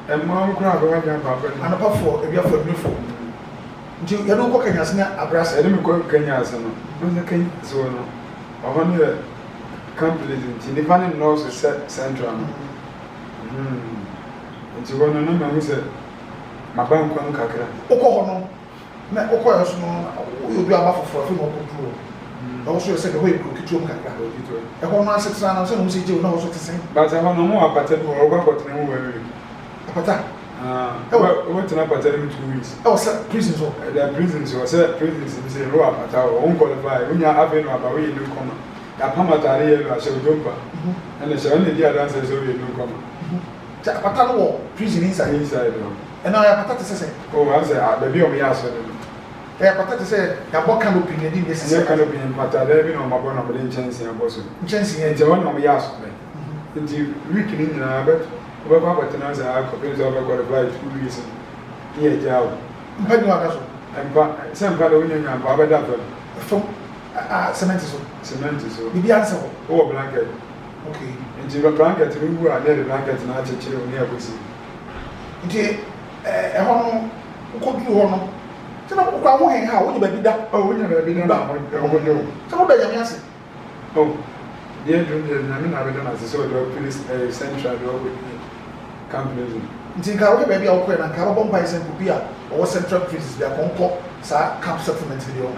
and mom crab wa ja papa and papa for e bi afọ mi for nti ya no ko Kenya sene abrasa e de me ko Kenya ase no no Kenya so no o ne complete nti the fan no so central no nti wono na ma hu se ma ban kwa nkakra o ko ho no na o ko ya so no o bi aba foforo fi mo ko duro na o so se de ho e ko kituo nkakra e ho no asetra na so no se je na o so tesen ba se ho no mo apata bi o ko tene mo wewe apata o tena apata ni 2 weeks e o se prison so the prison so se prison bi se ro apata o qualify unya afi no aba we ni koma ya pamatare ye lo ase ojompa ene se oni dia dance so we ni koma ta apata no wo prison inside no e na ya apata te se o wa se a baby o me ya so no e apata te se ya bo canopy ne di nesi se canopy en pata da bi no mabo na mo de nchensi en boso nchensi en je wona mo ya so be nti week ni nyina bet o ba ba tena za a ko prince over qualify 2 weeks ni e jawo mpa ni waka so empa se mpa da wonya nya mpa ba da fa fo cement so. Cement so. Bibi answer. Oh blanket. Okay. Nti the blanket we go and the blanket na chechire oni akosi. Nti ho no ko du ho no. Ti na ko kwa ho hen ha wo ni ba bi da. Oh, we nya ba bi da na ho do. Ti mo da yam ase. Oh. Yeah, na me na be na so do police central do camp prison. Nti ka wo be bia wo ko na ka bo mpa isen ku bia o central prison bia konko sa camp settlement bi o.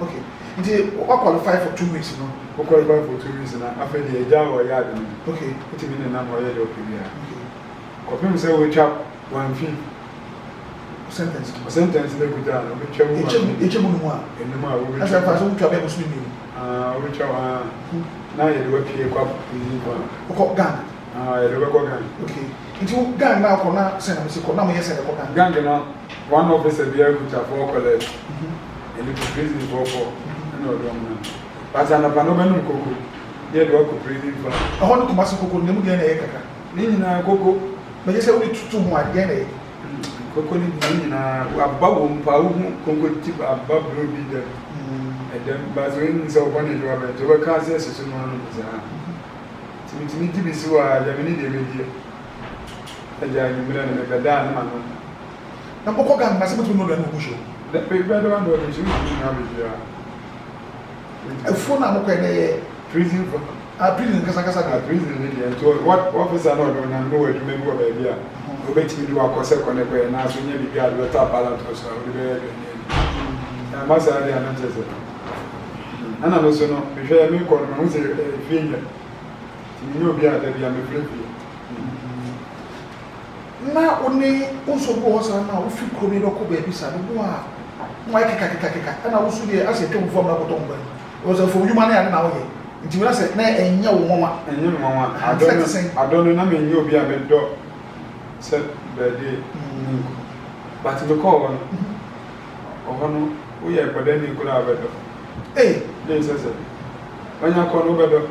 Okay. Nti o qualify for 2 weeks no. O qualify for 2 weeks na afa di eja wo ya de. Okay. Iti mi na mo ya do bia. Okay. Ko pem say we chap 1 fee sentence. Sentence le guda no be twa mu. Eche mu no a. Enum a wo be. Asa fa so twa be musu ni. We twa na ye do pie kwa prison kwa. Ko gang. Ye do ko gang. Okay. Nti gang na ko na se na misi ko na mo yese ko gang. Gang na one officer be able to for collect. Ele ko prison for no do am. But ana pa no be no koko. Ye do ko prison for. Ho no kuma se koko ne mu gen na ye kaka. Ni nyina koko. Me yese wo tutu mu ade na ye. Koko ni nyina abba wo mpa wo koko tip abba bro bi de. Then but when so one is Robert to work as yes so no to me to be so ya me dey media aja ni mira na be da na no na boko gang na se mutu no do na busho the paper do one do you na be ya e fo na mo ko na ye prison for prison kasa prison ni dey to what officer no do na no we do me go ba bia o be ti do akose ko ne ko na so nya bi bia do ta pala to so o be na masa dia na tese ana no so no me hwe me ko no se fienya ti ni obi ada bia me frefi na oni unso bo hosa na o fi ko mi do ko ba bi sa do a mo ai kaka ana wo su de ase twom fom na ko to mba o so fo yuma na ya na wo ye nti we ase na enya wo nwa adono na me nyi obi a me do se be de but me ko won o hono wo ye kwada ni kula abedo then says when you call over the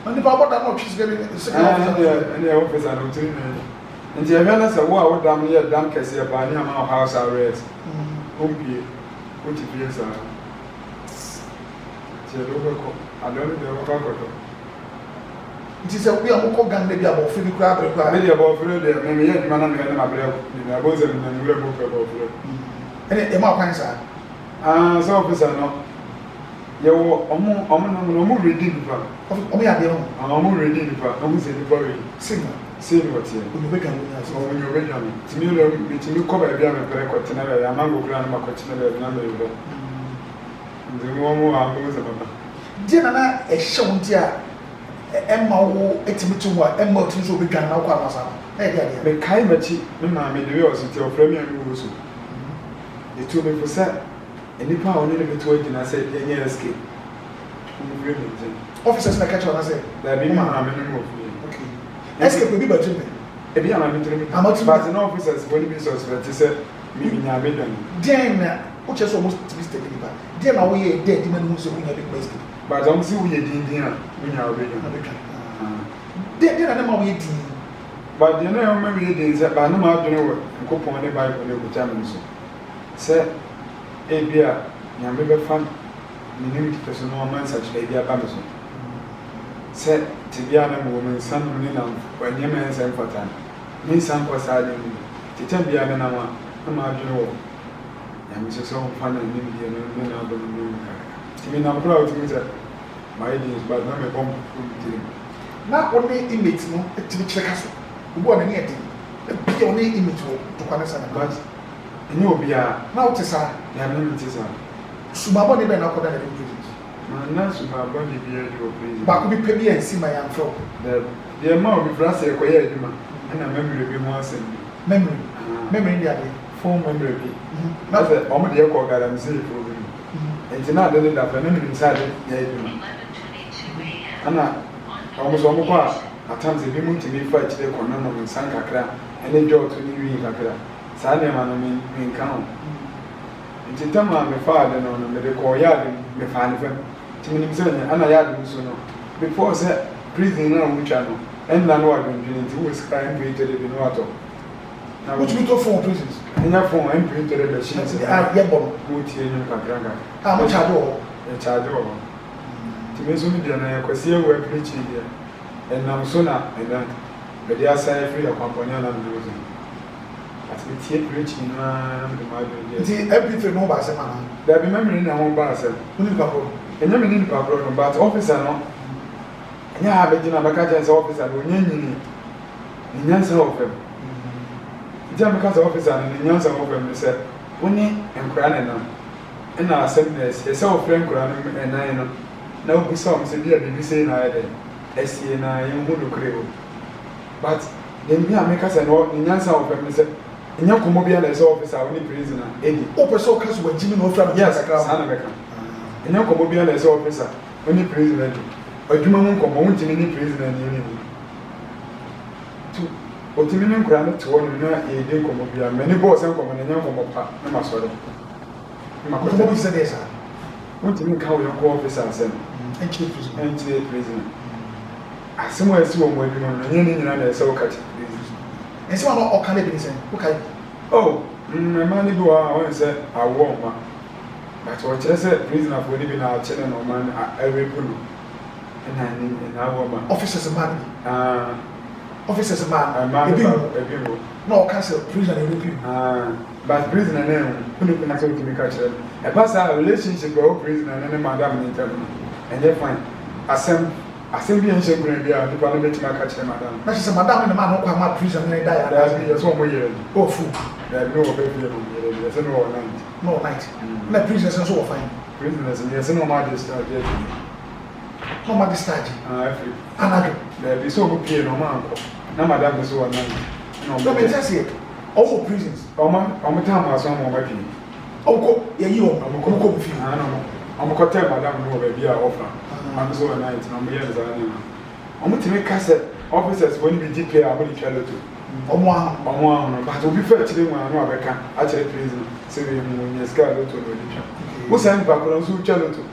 and the Papa not she's getting and the officer and the awareness of what damn year damn case here by near my house arrest. Umpie, which is I don't know. It is a we are more gang maybe about free crab, maybe about free, maybe yet man and my brother, I wasn't in the book about free. And a more cancer. So officer no. Yo omo ready nipa omo ya de no omo ready nipa omo se nipa we say what here omo be kan we aso omo yo be jam timi lo timi ko ba bia me pere ko tena ya mango kura na ma ko tena na me yo ndi mo ambo se baba je na e hye wonti a emma wo etimi tu ho a emma tu so be dwan na kwa na sa na e dia me kai machi me ma me de we o so ti o frame ya me wo so e tu me for say nipa oni le beto agina say yenye escape officers na catch on say that be ma me no okay escape be batim e bi ama me tiri but no officers when be suspect say me nya be dan den na o che so almost mistake nipa den na wo ye den di manu so nya big escape but am see wo ye din a wo nya wo be den na ma wo ye din but den na ma ye din say ba na ma adwene wo nkopon ne bible ne ko cham so say ebia nyame be fam minim ti person no man such ebia ba me so se ti bia na mo men san ni na wanye men san fatan ni san ko sa de ni ti tan bia me na ma adwene wo nyame so so fa na ni bia no na do no ti mi na pro ti mi se my ideas but na me bomb ti na only image no ti mi cheka so ubo na ni e din bia only image wo to kwa na sa na but ni obia na o te sa ya me ti sa sumabo ne be na ko da na president na sumabo ne bia di o president ba ko bi pe bia nsi ma ya mfro the ma o bi frase e ko ye aduma na memory bi mo asem memory ndi ade phone memory bi na se o mo de ko gara mi se ko bi enti na de da fa na mi nsa de ya aduma ana o mo so mo kwa atamze bi mu ntimi fa chire ko na no nsan kakra ene jo to ni wi kakra sa ne ma no mi nkan nti tama me fa de no me de ko ya de me fa ne fam ti mi nimse ne ana ya de so no before say prison na mu cha no en na no adun dwin nti wo ska en printed de no ato na which we to for prisons enya phone en printed de shi ya bo mo tie nyu kakra mo cha do a charge of to me. So, me, I could see where preaching here, and now sooner and then, but they are saying free a company and I'm losing. As we take preaching, everything no by man. There be memory in our own basket. And you mean problem, but officer no. Yeah, I bet you have a catcher's officer when you in answer of him. Jamaica's officer and the answer of him said, when he and Cranana. And our seminars, a self friend Cranum and I know. Now we saw him severe, did you say I did? SC and I am who crave. But then me, I make us an answer of him said, in your Commobian as officer, only prisoner, Eddie. Open so cast when Jimmy no from yes, America. In your Commobian as officer, only prisoner. But you won't come on to any prisoner in to Otimian granted to one a day Commobia, many boys and common and young from a master. What said this? What do you call your co-officer? And chief prisoner. As somewhere as one working on any so catch. And some all kind of reason. Okay. Oh, my money go on said, I won't. But what I said, prisoner for living our children or man every pulu. And our woman. Officers man. Officers man. No, cancel prisoner review. But prisoner name, who look at me catch them. A pass our relationship with prisoner and madam in term. And they find assembly and shape going to be a parliament catch them, madam. That is a madam and a man who come out prison and die. That's 1 more year. Oh, food. There are no baby. There's no night. No night. Let prisoners and so fine. Prisoners and there's no magistrate. No magistrate. Another. There be so good pay no man. No madam is so annoying. No, let me just say, all prisons. Oh, my time was on my baby. Oh, yeah, you are. I'm going to feel. I know. I'm going to tell madam no baby. I offer. I'm so annoyed. I'm here as I am. I'm going to make cassette officers when we declare I'm going to tell you to. But to be fair to them, I know I can actually prison. Say, when you're scared to the religion. What's that back on so tell to?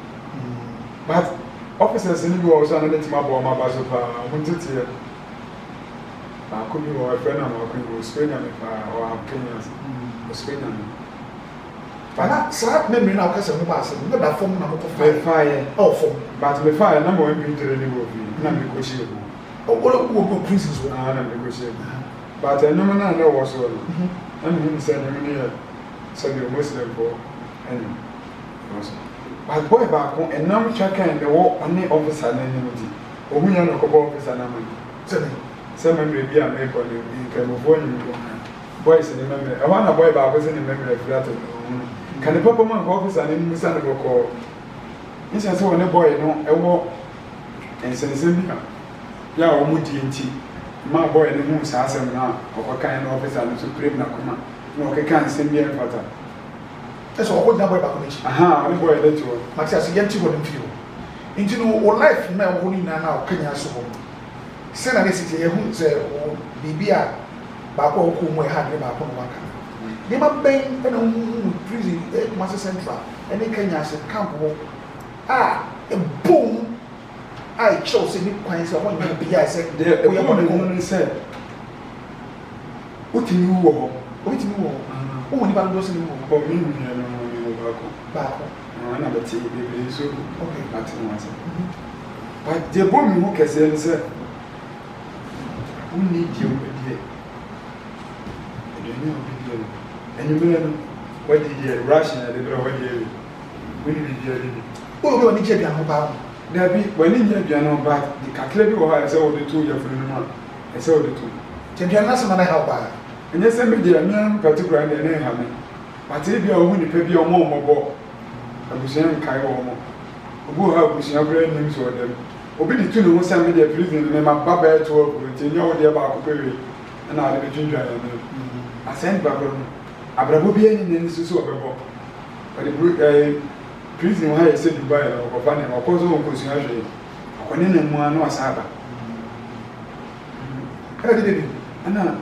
But officers in the world are not my bomb, my basso. I want to tell you. I could be a friend of mine who was Spain or Kenyans. Spain. But that's sad memory now because I'm not that form of fire. Oh, for but the fire number one to the movie, not negotiable. Oh, what prisons were not negotiable. But I know was all. And he said, I'm a Muslim for any. But boy back home and now check and the war on the officer and enmity. Or we are not a officer and some memory be a maple in California. Boys in the memory. I want a boy back was in the memory of that. Can the papa man officer and in the call? This is one a boy, no, a war and send him. Ya or Muti. My boy in the moon says him now, or kind of officer and supreme Nakuma. No, I can't send me a father. That's all what number back. Aha, I'm boy that you. Max as a young children feel. Into no life now, only now, Kenya so. Send a city who say, oh, Bibia, Bako, whom we had about Waka. They might bang and prison, Master Central, and they Kenya said, Camp. Ah, a boom. I chose a new coins of 1 year. I said, there, we are going to say, what you want? What you want? Only about those in the room. For me, back. Another tea, baby, so okay, that's the but the woman who can say, who need you? And you know what did you Russian at the door? We need you. Oh, we need you about. There be when in your piano, but the calculator will have all the 2 years from the month. I saw the 2. Champion, man, I help her. And yes, I'm a particular name, but if you are only pay your more, I was saying, Kaio, who have your brain names for them. Obey the 2 was sent me the prison and my baba to work with you about Perry and I'll be ginger. I sent Babylon. I will be in the super but the prison where I said you buy or Fanny or Cozo Cosiage. When in one was Abba. And now,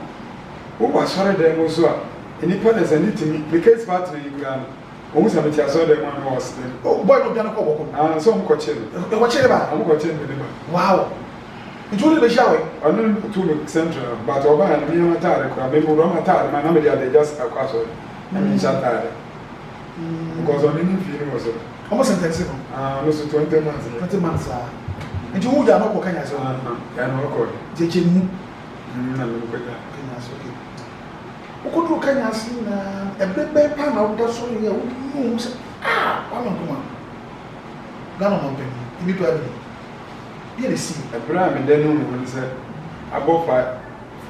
who was sorry there was independence and eating the case battery ground. Almost have I saw them one was then. Oh, boy, no piano. Some coaching. What's it about? I'm watching the demand. Wow. It will be showing. I don't know to look central, but over and me on a tire, I may run a tire, my number they just across it. I mean, shut tire. Because on any feeling was almost intensive. no so 20 months. 20 months nti wo ja no ko kanya so ya no ko je chemu na me ko ja kanya so okay ukodu kanya si na ebebe pa na wo da so ye wo mu se wa no kuma gana mo pe ni to abi ye le si ebra me den no mo se above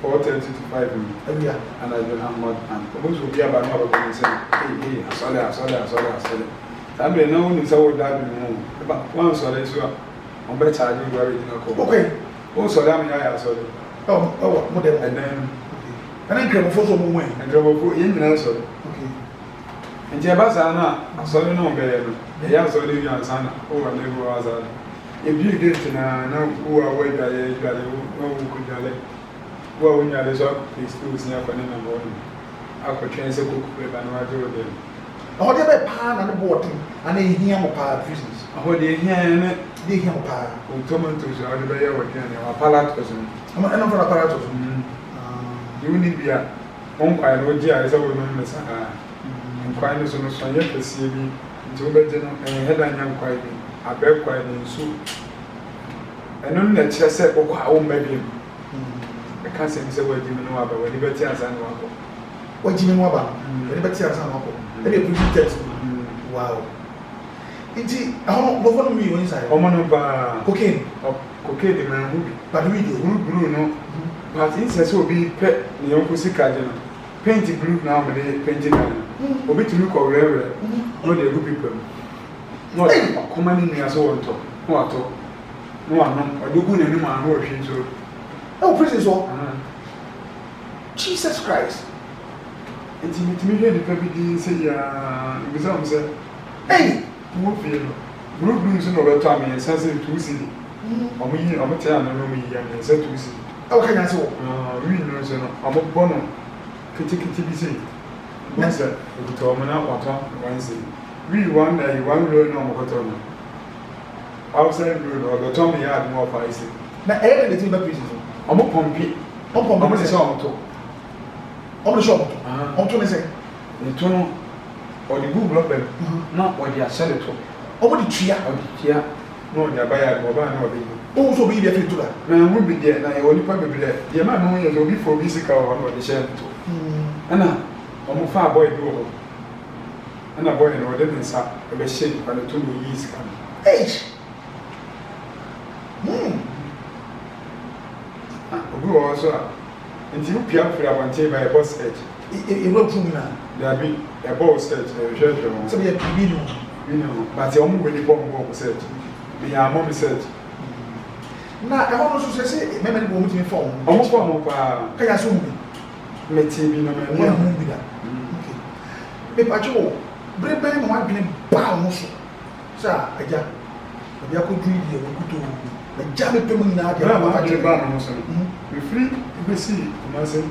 4:30 to 5 abia and I don't have more and almost will be about no go say hey asole tabe na woni se wo da bi mo ba wan so le so on be charge you original ko okay o so da me ya so mo dem and then and then kremo fo so mo wen and drop for yin na so okay nje ba sa na asole no be no e ya so le yan sana o wa le go aza e bi date na wo wa we da ye wo ku jale wo nya le so excuse nya ko na mo ni akotwen se ko ku ba na wa jo de ho de be pa na ne board ana ehia mo pa business ho de hia ne de ehia mo pa o tomatoes a de be ya wa twen wa palate ko so ama eno for apparatus you need bia on kwa no ji a se wo no me sa kwa no so no so ye pesie bi nti wo be je no header nya kwa bi abe kwa ni nsu eno na kire se ko kwa wo mba bi e ka se mi se wo ji me no wa ba wo ni be ti asa no wa ko wa ji me no wa ba wo ni be ti asa no wa ko e be pretty wow nti ahon bo fo no mi woni sai o mo no ba cocaine cocaine man hu bi ba do video blue no but in se so bi pe ni yon ko sika je no paint blue na mo de paint na obi tumi ko rere no de go people no akoma ni ni aso wonto no ato no ano odogu na ni ma no hwe so oh praise so Jesus Christ enti mitimi hwe de pa bi di se ya bisa mo se hey mo fi no blue so no beto am se se tu si omo yi omo te ana no mo yi ya se tu si o kanya se wo wi no so no omo bono kiti bi se mo se o to omo na wato wan se wi one day one row no mo ko to no outside road no go to me yard mo fa ise na e de ti ba prison so omo pompi omo se so omo to omo shop to omo to ne se ni to no o di google up na o di asele to omo di tua no di abaya mo ba na o bi o so bi fi to da na hu bi de na e woni pa bebre de ma no ye so bi fo bi sika o no di share to ana omo fa boy bi o ana boy no o de nsa e be share pa to no yi sika obi wo so nti u pia fira bante ba e boss edge e ro fu na da bi e boss edge e hwe hwe so be bi no but e omo go ni bomb boss edge bi ya mom edge na e ho so se me me bo mutimi form omo form pa ka ya so mu meti bi no me mo mu bi da okay me pa cho bre bre no wa dwene ba mo so sa aja obi akodu yi e kuto na jame pe mu na dia ma pa ba no so we free we see ma se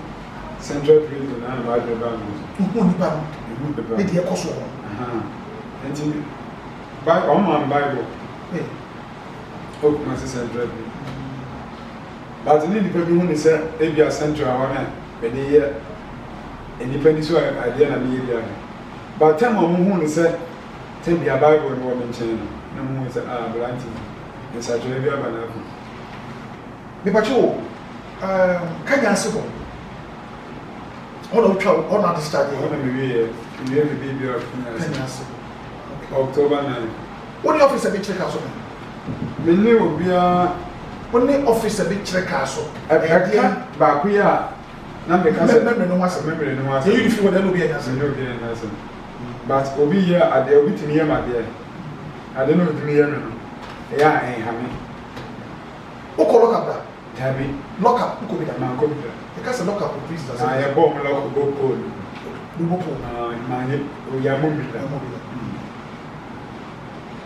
central prison na ma ba no so ko ni ba no e dia ko so enti by on my bible o ma se central but ni di pe bi hu ni se e bia central wa na be dey ye eni pe ni so idea na me area but time o hu ni se te bia bible no me nchen no mu se blanti esa jo bia ba na me pa cho kanya se bo all twa all not study ona me we me baby of kanya se October 9 what the officer be check out so me ni obia only officer be check out so eka ba ku ya na me ka se me no wase you if you want to be a se no be na se but obi here ade obi timi ya ma de ade no timi ya no ya ha me o ko lock up da tabi lock up ko bi da na ko bi da e ka se lock up please da na ya bom lock go pole do po ma ni o ya mo bi da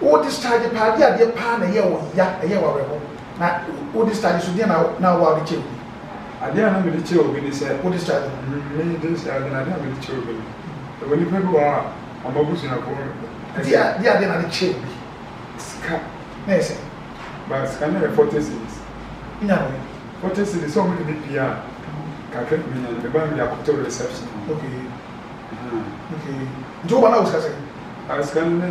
o discharge pa dia de pa na ye wo ya ye wa rebo na o discharge so dia na wa bi chew ade na me de chew obi ni se o discharge me de discharge na me de chew obi e woni pe bi wa amabusu na ko dia na de chew bi ska na ese ba ska na 40 cedis ina no 40 cedis so mo de pia ka ke me na me ba me akoto reception okay okay jo ba na o ska se askan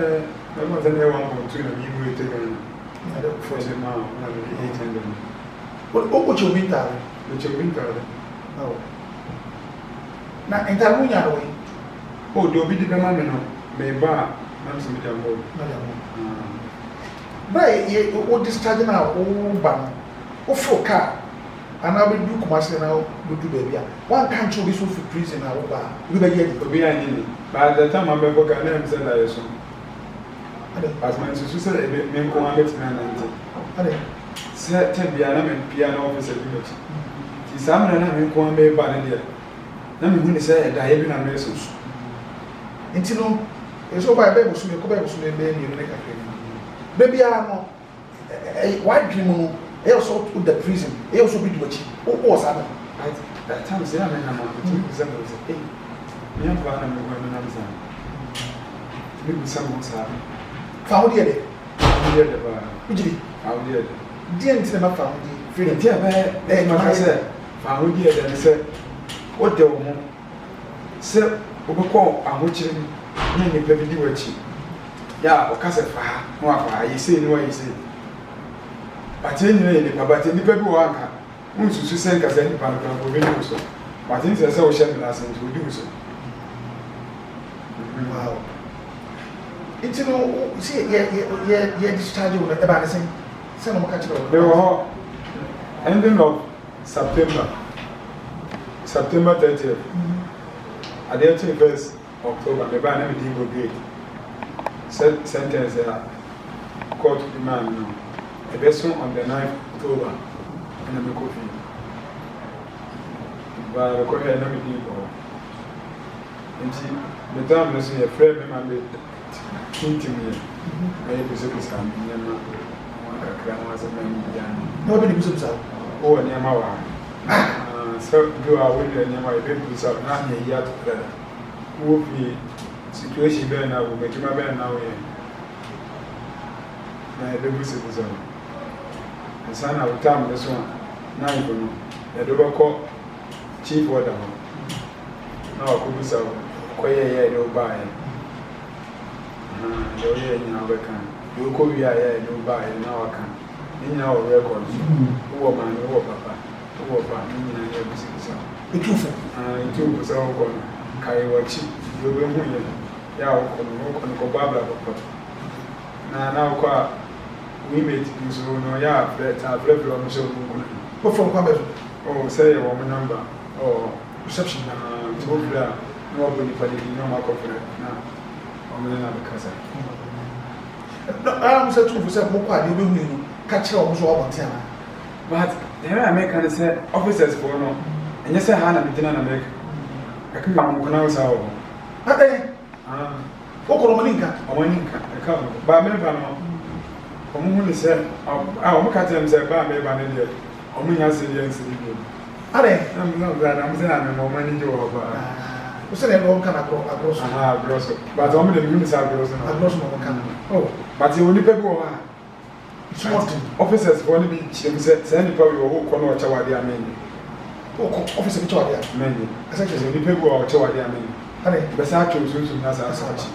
I'm not saying 1.2 and you will take on for the now, 800. What you mean that? Which you winter. Oh. Now, in Tarunya, way. Oh, do be the mamma, may bar, not some little more. But you discharge now, oh, ban, oh, for car. And I will do commercial now, do baby. One can't show this for prison now, you be behind. By the time I'm back, I never said I saw. As my sister said, a bit men come out and said, Piano and piano officer village. The summer and I come away by the year. Then when he said, I have been a message. Until it's all by baby, so you come back to me, baby, I know a white dream. He also put the prison. He also be doing what was happening. That time, say, I'm not going to say, young plan and we're going to understand. Maybe someone's having. Found here. How did didn't never found the freedom. I said, found here, then said, what the woman said, Obako, I'm watching many baby watching. Yeah, or Casa Fire, you say, no, you say. But anyway, but in the baby worker, once you send us any paragraph of video, but in the social last to do so. Wow. It's see, yeah, discharge you about the same. Some of they were ending of September 30th. At the 21st October, the ban everything will be sentence court demand now. A vessel on the 9th October and I'm a coffee. But I could have never been for. And the time was a friend and made to me. Maybe so is coming. Nobody was observed. Oh, and Yamawa. So do our window and Yamawa, people are not yet together. Who be situation there now will make him a man now. The music was on. The son of time, this one. Now you know. The double call chief water. Now, could be so. Quay, no buy. No, yeah, in our can. You could be a no buy in our can. In our records, who are man, who are papa, who are papa, in your business. The two was all gone. Carry what cheap. You will win. Yeah, on Barbara. Now, we made use of no yard that I've left on the show. What from Quabbas? Oh, say a woman number or reception. Nobody for the normal confident now. I'm in another cousin. I'm such a for more you will catch your own time. But there I make and say officers for no. And yes, I had a dinner and make. I couldn't pronounce our. Okomaninka, I come. But maybe Omu said, "I look at them say, "Ba me ba ne dey." Omu nya say dey say dey. Are, I'm not glad I'm saying I'm no money to over. You say no can across. Gross. But omu dey mean say gross na. Gross no can. Oh, but you only people are. Smart officers for only be them say any people who come or chawa dey amen. Oh, officer be chawa dey amen. I say say only people or chawa dey amen. Are, be say actually so na say such.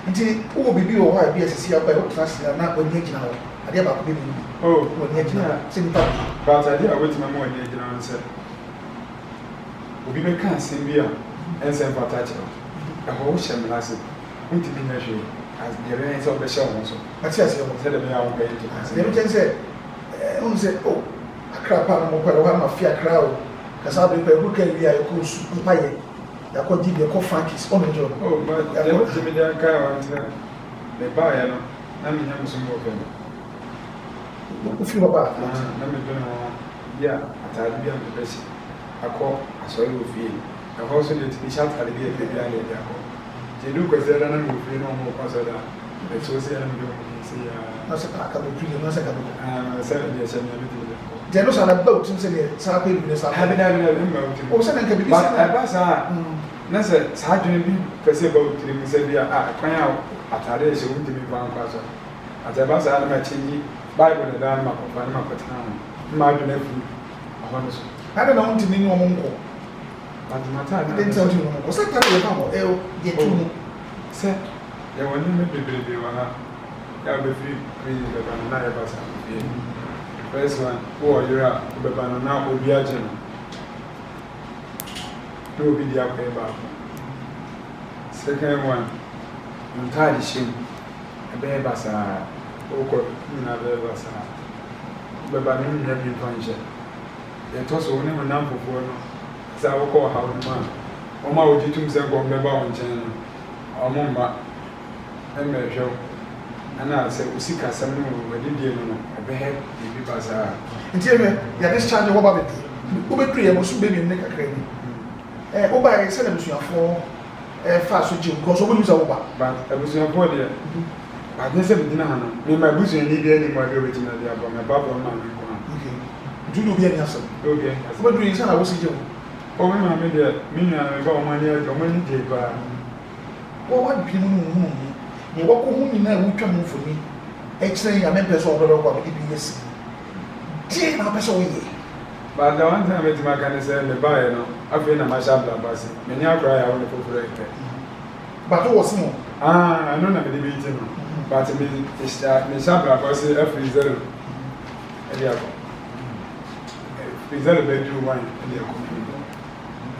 Nti wo bibi wo ha bi asisi aba wo class na onye gina wo ade ba ko bi bi oh onye gina se ni pa but ade a wetima mo onye gina no se obi be kan sem bi a ense pata che e ho hye me lase nti bi na hwe as the rain so be show ho so ati ase wo se de me ya wo ka yi de me chen se on se oh akra pa no mo kwa wa ma fi akra o kasa be pe ku ka wi a ko su pa ye ya ko di be ko frankis on jo oh but ya ko se me dan kai wan se me ba ya no na me nyam so mo fe no fi ba na me do no ya atade bi am be si akọ asori o fi e ho so de ti chat kale bi e bi ya le ya ko je du ko se na me fi no mo ko so da e so se na me do se ya na se ka ka do pri na se ka do se de se me bi je no sa na ba o tin se ne sa ko bi ne sa ha bi na ma o se na ka bi sa ba sa na se sa dwene bi pese ba o tin mi se bi a kwan a atare se o tin mi ba kwa so ataba sa na ma chinji bible da na ma ko fa na ma ko tan ma dwene fu a ho so ada na wonti ni omo nko but mata na den tell you no ko sa tare ye fa mo e o ye tu mu se there were no baby one. I have a few prison, but I'm not ever saying. First one, oh, you're a banana will be a general. No be the upper back. Second one, I'm tired of shame. A bear bassa, oh, in a bear bassa. But I don't have you function. They toss only one number for as I will call how the man. Oma would you to say go member on channel. Or Mumba, and measure. And I said, we see Cassandra, we did a bear, if you pass her. Interior, you are discharging over it. Uber was baby in Nick Academy. Over I said, I'm for fast with you because we use over. But I was your body. I didn't say dinner. Me, my bush and need any more everything at the album, my papa and mamma. Do you be any answer? Okay. What do you say? I was you. Oh, my media, me, I got money at the money day. Well, what do you know? You walk home in there, we come for me. X-ray, I remember so over EBS. Dear, my person. But the one time I can say the buyer, I've been a mashup of us. Many are cry, I want to go. But who was more? I don't have any meeting. But I mean, it's that Mishapa was a freezer. Freezer bedroom wine.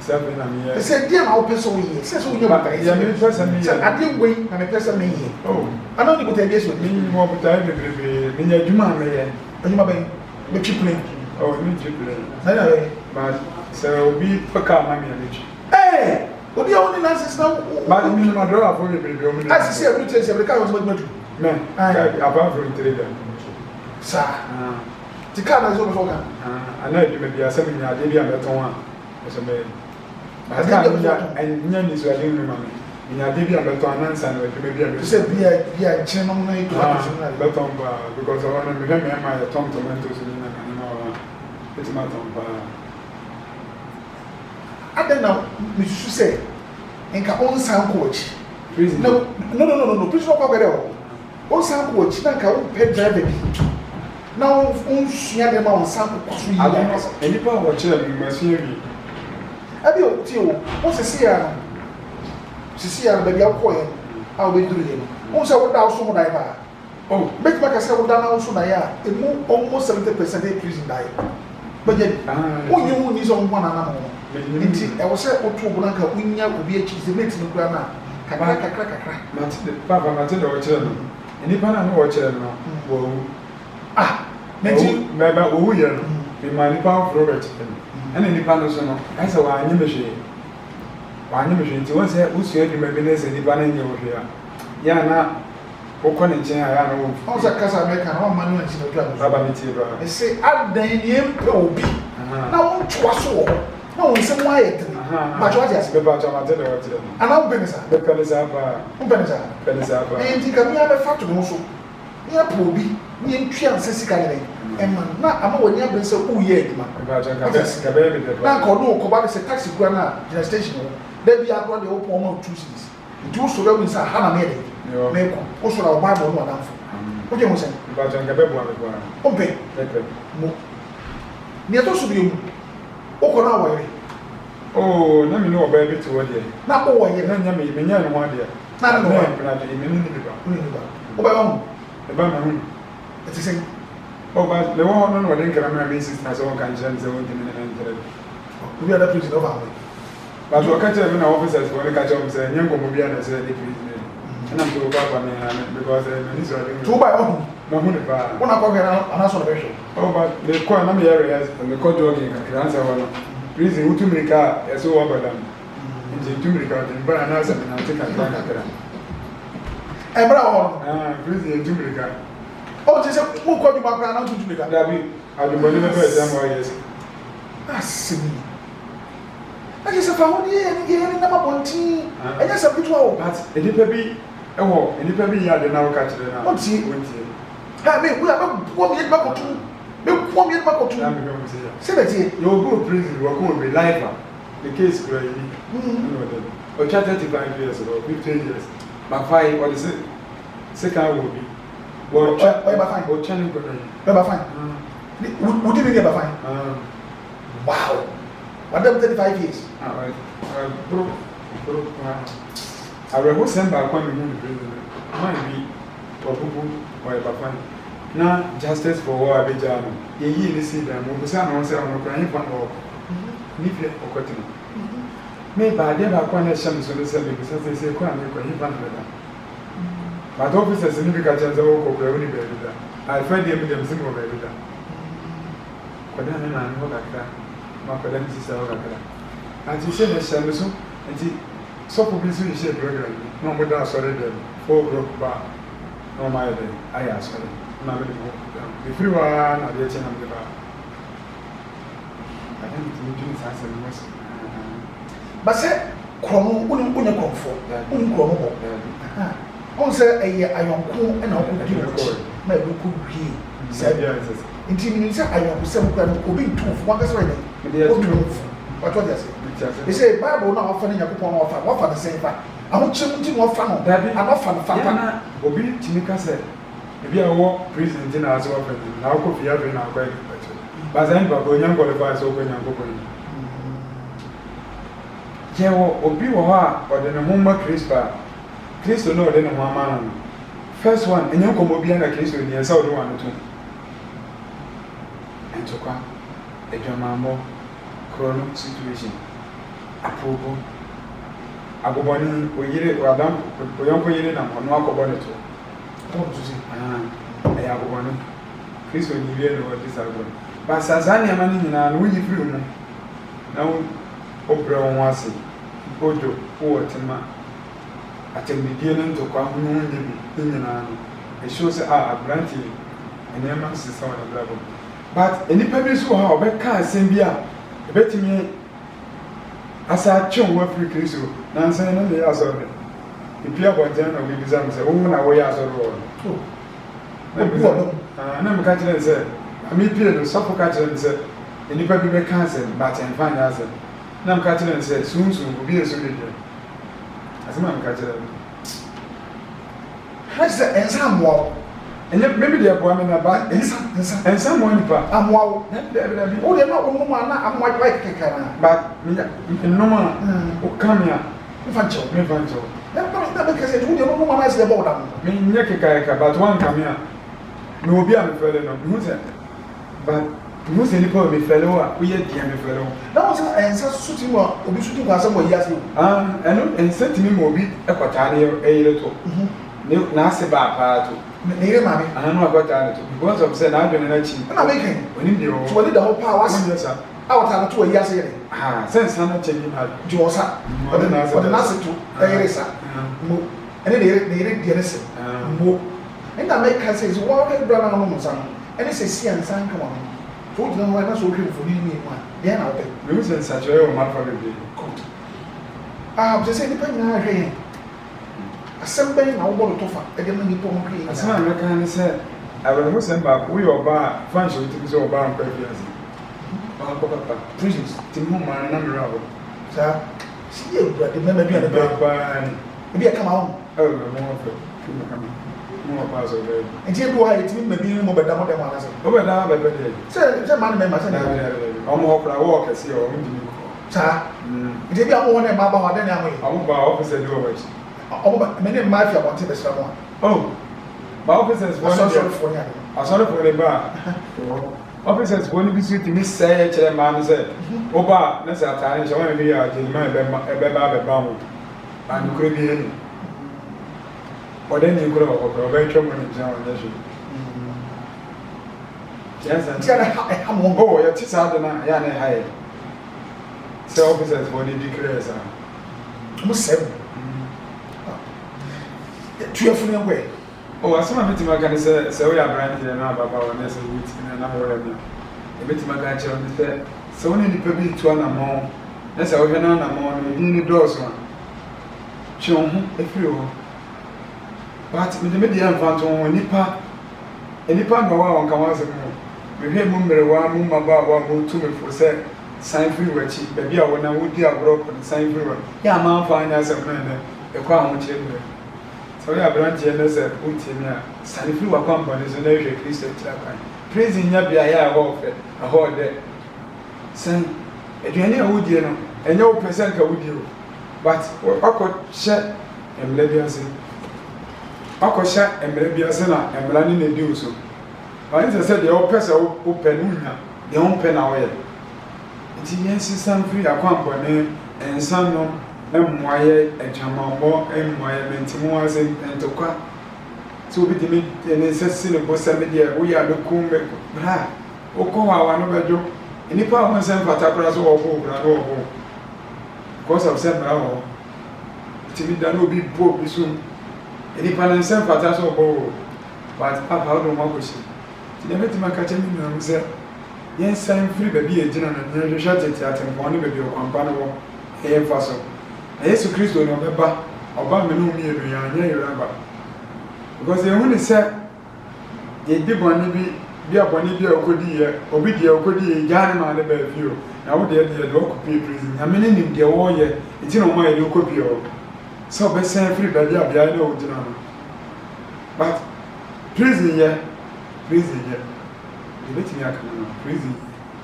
Seven, I mean, I said, dear, our person, says, we know. I didn't wait, and a person may. Oh, I don't know what I guess with me more, but I mean, you may, and you may be cheaply. Oh, me cheaply. But so be for car, mammy, and hey, what the only nonsense now? But I mean, my daughter for you, I see a good taste of the car was what you man, above from trader. Sir, the car is over. I know you may be a 7 year baby and better one as a man. I can't and none is your young mammy. In a baby and better answer, and maybe I said, be a gentleman better because I want to remember my tongue tomatoes in an it's my tongue. I don't know, Mr. Say, and can only sound coach. No, please don't go there. On sound coach, now can pay driving. Now, share them on some any power watch you must hear me. I will tell you, what's a seer? Cecilia, baby, I'll call him. I'll be doing him. Once I would also die. Oh, make my castle down also, it moved almost 70% increase in diet. But yet, oh, you need on one animal. I was said, oh, two blanca, we will be a cheese, the mates in grandma. Papa, Matilda, or children. Any pan or children. Ah, maybe, oh, yeah, in my Nipa Robert. And any pan of summer, as a wine machine. Wine machine, to once have who's your business and the pan in your hair. Yeah, Okon and China, I know. Also, because I make an old man and she will I say, I'm the name Proby. Now, Chwasso. No, it's a white. But what is the battle of the and I'll be the Penisa. And you can have a factory also. Near Proby, near Trian Sessicale. And now I'm going to say, oh, yeah, now, Kono, is a taxi grana, the station. There be out the open 2 cities. Do so that means a Hannah made it. Make also our Bible no enough. What do you say? But I'm going to be near to be Okona. Oh, let me know about it to what day. Not over here, and Yammy, Minian 1 year. Not about it's the same. Oh, but the one or then can I miss as all kinds of we are the prison of our way. But we'll catch them in our officers for the catch up saying, young Mobian has said, and I'm to go back because I'm 2 by 1. No, one of our oh, but the quite many areas and the court jogging can answer one. Prison, who to make a so over them. Into Tumrica, and Brian answer and I'll take a plan. And Brown, prison in Tumrica. Oh, just a more quite background to Tumrica. I'll be believing them, yes. I see. I just found here in number 1 team. I just have to all that. And it may be a walk, and it may be the now catch the now. What's it? I mean, we have 1 minute back or 2. 1 minute back or 2. Say that you'll go to prison, you're going to be lifer. The case crazy. Or 35 years ago, 15 years. My 5, what is it? Second will be. Well, fine. Or channel for me. Fine. Would you ever fine? Wow. What 35 years? awerɛho sɛm baako a mehu no president man bi ɔbubu ɔyɛ papa na justice for all abɛgyaa no yɛyii ne sii dan mu ɔbusa na wɔn sɛ ɔno kora nyimpa na ɔkɔ ne fie ɔkɔtena me baadeɛ baako a na ɛhyɛ me so no sɛ mebusa sɛ sɛ kɔ a mekɔ nyimpa na bɛda but officers no bi ka kyɛn sɛ wɔkɔ kora wone baabi da alfa deɛ mu dɛm sɛ me wɔ baabi da kɔda ne naane hɔ kakra ma kɔda ne sisa hɔ kakra ante hyɛ me hyɛ me so nti sɔfo bi nso yɛhyɛ program bi na ɔmo da asɔre dɛm 4 o'clock ba na ɔmo ayɛ dɛm ayɛ asɔre na mede hɔ ɛfiri hɔ ara na adeɛ kyɛ na mede ba ade ntumi dwene saa asɛm no so ba sɛ korɔno wone kɔmfo wone korɔno hɔ ɔn sɛ ɛyɛ ayɔnko ɛna ɔkɔdi wɔkyi na ɛbɛkɔ wie sɛ nti menim sɛ ayɔnko sɛ mokora no obi ntomfo wankasɛ ɔyɛ dɛn ɔtomfo watɔ de ase ɛsɛ bible na wɔfa no nyankopɔn na wɔfa no sɛn fa ahokyerɛ mu nti na wɔfa no ana ɔfa no fapa na obi tumi ka sɛ ebi a wɔwɔ prison nti na ase wɔfa no na wɔkɔ fie afei na akɔ ɛdipɛkyɛ baasa nipa ko onyankɔ de fa sɛ ɔkɔ nyankopɔn yi yɛwɔ obi wɔ hɔ a ɔde ne ho ma kristo a kristo na ɔde ne ho ama no first one ɛnyɛ nkɔmmɔ bia na kristo ni ɛsɛ ɔde wɔn ano to ntokwa adwamammɔ korɔno situation aprobo agobɔne oyere adam oyɔnko yere nam ɔno akɔbɔ ne to ɛyɛ agobɔne kristo ni wie no ɔde saa agobɔne baasa saa nneɛma no nyinaa no woyi firi mu na wobrɛ wo ho ase odwo wowɔ tema atɛmmidie no ntokwa ho nyɛ bi ne nyinaa no ɛhyɛw sɛ aberante nneɛma sesa wɔ ne brabɔ but nnipa bi nso wɔ ha a ɔbɛka asɛm bi a ɛbɛtumi asa atwe wo afiri kristo nansa na ne yɛ asɔre epi abɔnten na obibisa me sɛ wo na woyɛ asɔre wɔ na meka kyerɛ ne sɛ amepie no sɔfo ka kyerɛ ne sɛ nnipa bi bɛka asɛm but ɛmfa nyɛ asɛm na meka kyerɛ ne sɛ sunsum obi yɛ so de deɛ asɛm a meka kyerɛ no ha sɛ ɛnsa mmoa wo ɛnyɛ maybe deɛ boa me na ba ɛnsa mmoa nipa amoa wo wo deɛ na wonom a na amoa wa kɛkɛ na but nnom a woka me a mfa nkyɛw memfa nkyɛw na bɛka sɛ wo deɛ wonom a na sɛ bɛ wo da mo menyɛ kekaeka but woanka me a me obi a mefɛle no mehu sɛ but mehu sɛ nnipa a mefɛle wo a woyɛ deɛ mefɛle wo na wo sɛ ɛnsa so timi a obi so ti kɔ asɛm wɔ yi ase ɛno ɛnsa tumi ma obi ɛkɔtaa ne ɛyere to n'ase baa paa to ne yere maame no akɔtaa ne to because of sɛ n'adwene no akyi na mɛka onim deɛ nti wɔde da hɔ paa wase wɔnyɛ sa a wɔtaa no to wɔ yi ase yere sɛ nsa no kyɛ bi na nti wɔ sa ɔde n'ase to ɛyere sa mo ɛne ne yere deɛ ne sɛ mo ɛnna mɛka sɛ sɛ wɔn bra na nom nsa no ɛne sɛ si ansa nka wɔn no so wogyina hɔ na sɛ wohwɛ mfoni ne mu a deɛ na wopɛ mehu sɛ nsakyerɛ wɔ mafa bebree sɛ sɛ nnipa nyinaa hwɛ yɛn asɛm bɛn na wobɔ no tɔfa ɛde ma nnipa ho hwɛ yɛn asɛm a mɛka ne sɛ awerɛho sɛm baako woyɛ ɔbaa a fa nhyɛ wotimi sɛ ɔbaa nkɔ afiase baakɔ papa prisons tim ho maa no na mmerɛ hɔ saa sɛ yɛ awurade mɛma bi a ne paa ne ebi ɛkama wo mɔfɛ mo paa sɛ ɔbɛyɛ nti ebi wɔ ha yɛtumi ma bi ne mo bɛda mo dɛm anasɛ wobɛda bɛbɛ deɛ sɛ ma ne mɛma sɛ ne ɔmo hɔ kora wɔwɔ kɛseɛ ɔmo gyimi saa nti ebi a mo wɔ ne mma ba hɔ adɛ ne amoyɛ ɔmo ba ɔfisɛ de wɔ akyi ɔmo ba mene mma afi abɔnten bɛsra mo a ba officers asɔsɔrefoɔ ne ade asɔrefoɔ ne ba officers foɔ no bi so tumi sɛe kyerɛ mmaa no sɛ woba na sɛ ataare nhyɛ wɔn yɛ agyinima ɛbɛba abɛba ho anokoro bi yɛ ɔde ne nkoro ɔkɔkɔrɔ ɔbɛtwa mu ne gyina wɔn nyɛ hwee nti ana ɛha mo oh yɛte saa de na yɛ a na ɛha yɛ sɛ officers foɔ ne di kere saa mo sɛm tuafo ne nkɔɛ asɛm a mɛtumi aka ne sɛ woyɛ aberanteɛ na ababaawa na sɛ wotimi na wɔyɛ no ɛbɛtumi aka kyerɛ no sɛ wo ne nnipa bi tu anammɔn na sɛ wohwɛ no anammɔn no ɛdin ne dɔɔso a twe wo ho afiri hɔ but mede medeɛ amfa nto ho nnipa mmawa a wɔnka ho asɛm ho mehwɛ mu mmerɛwa mu mmabaawa mu tumifo sɛ san firi w'akyi baabi a wɔnam wodi agorɔ kɔ no san firi wɔ yɛ amanfa anyɛ asɛm no ɛnɛ ɛkɔ ahokyerɛ mu sɛ woyɛ aberanteɛ no sɛ wotie me a sane firi w'akwampɔne so na ɛhwɛ kristo akyira kwan prison nya beaeɛ a ɛhɔ ɔfɛ ɛhɔ ɔdɛ sɛn aduane a wodie no ɛnyɛ wo pɛ sɛ nka wodie o but wakɔhyɛ emre bi ase akosha emre bi ase na emra ni na di so ba say de o pese o pe no nya de o pe na o ye nti yensi san free akwampo ne ensan no emmoaye ejamambo emmoaye mentimo ase entokwa so bi dimi ne sesi ne bosa me de wo ya do kumbe bra o ko wa no bejo enipa won sem fata kra so wo bo bra no wo because of sem bra wo timi da no bi bo bi so enipa na sem fata so bo but papa do ma ko shi ti ne metima ka chemi na mo se yen san free baby e jina na ne hwehwa tete atempo ne baby o kwampa no wo e fa so Yesu Kristo no beba oba me no mi edu ya anya yiraba because e huni se ye di boni bi aboni bi akodi ye obi di akodi ye jani ma le ba fio na wo de do ko prison ya me ne nim de wo ye enti no ma ye ko bi o so be san free baby abia na o jina no but prison ye the bit me aka no prison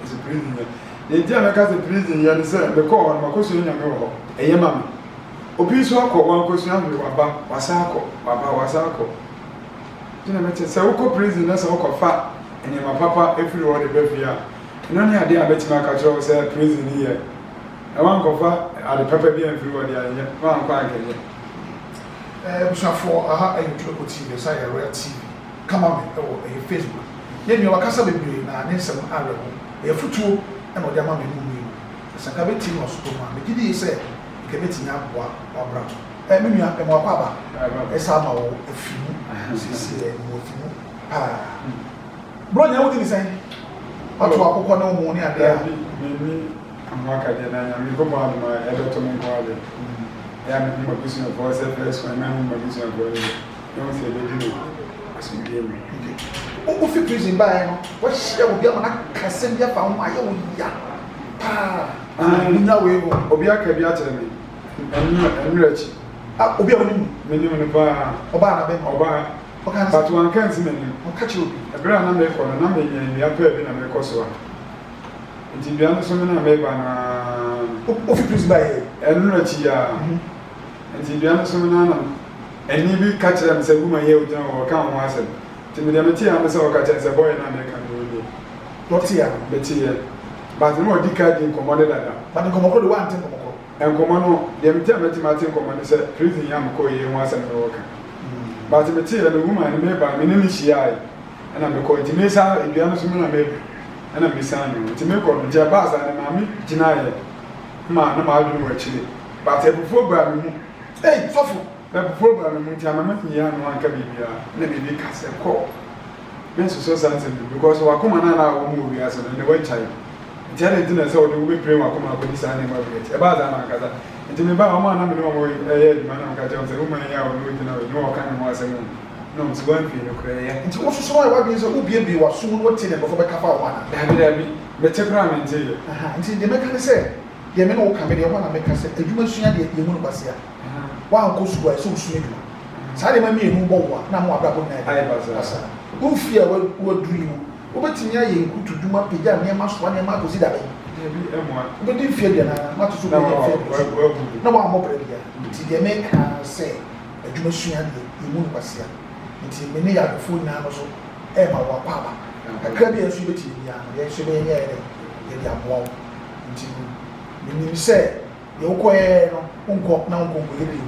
is a prison ye the jana ka se prison ye se be ko on ma ko so nya me wo eye mama obi so akọ wan ko so ahwe waba wasa akọ tina mete se wo prison na se wo fa enya ma papa efiri wo de bafia no ne ade abetima ka kiro se prison ni ye e wan ko fa ade papa bi efiri wo de anya wan kwa akeye busafo aha ayutuko TV sa ya Royal TV kama me o Facebook ye mi wakasa bebre na ne nsem awe ho e futuo e no de ama me mu saka beti no so ma me gidi se ke beti nya aboa wabra me nua e mo akwa ba e sa ma wo afimu sisi e mo afimu bro nya wodi ni sai ato akokọ na mo ni ade a me amwaka de na nya me ko ma ma e do to mo ko ade ya me mo bisu na for se first one na mo bisu na for no se be di no asu bi mi o fi prison ba e no wo hye wo bia ma na kasem bia fa ho aye wo ya na we go obi aka bi atere me enrachi obi a woni me ni me ba oba na be oba oka na but one can see me o ka chi obi ebra na me ko na me nya ya pa bi na me ko so a nti bia no so me na me ba na o fi prison ba e enrachi ya nti bia no so me na eni bi ka kire me se guma ye o jan o ka ho asem nti me dem ti ya me se o ka kire se boy na me ka no ni loti ya beti ye but no di ka di nkomo de dada but nkomo de wan tin nkomo enkomo no dem ti amati nkomo ne se prison ya mko ye ho asem no ka but me ti ye no woman me ba me ni hia ai na me ko ti me sa edua no so me na me na me sa no ti me ko no je ba sa ne ma me gina ye ma na ma adu no akire but e bufo ba me mu sofu e bufo ba me mu ti amama ti ya no anka bibia na me bi ka se ko men so sanse because wa kuma na wo mu wi asa ne wa chai jare dina se o de we pray wa kuma ko di sa ne ma wi e ba za na kaza nti me ba o ma na me no mo e di ma na ka je o se o ma ya o no dina o no ka ne mo asa mu no nti wan fi no kra ya nti wo so wa bi se ubie bi wa so wo ti ne before be kafa wa na dabi me che kra me nti ye nti de me ka se de me no ka me de ho na me ka se adwuma sua de ye mu no basia wa ko su wa so su adwuma sa de ma me enu bo wa na mo abra bo na ai basa ufia wa duri mu obetimi aye nkutu duma peja ne ma so ne ma to si da be bi e mo obedi fie de na ma to so be fie na wa mo bre bia ti de me ka se adwuma sua de emu no basia nti me ne ya fo na no so e ma wa pa ba akra bi ensu beti bia no ye so be ye ye de aboa nti me ni se ye ukoye no unko na unko ko ye bi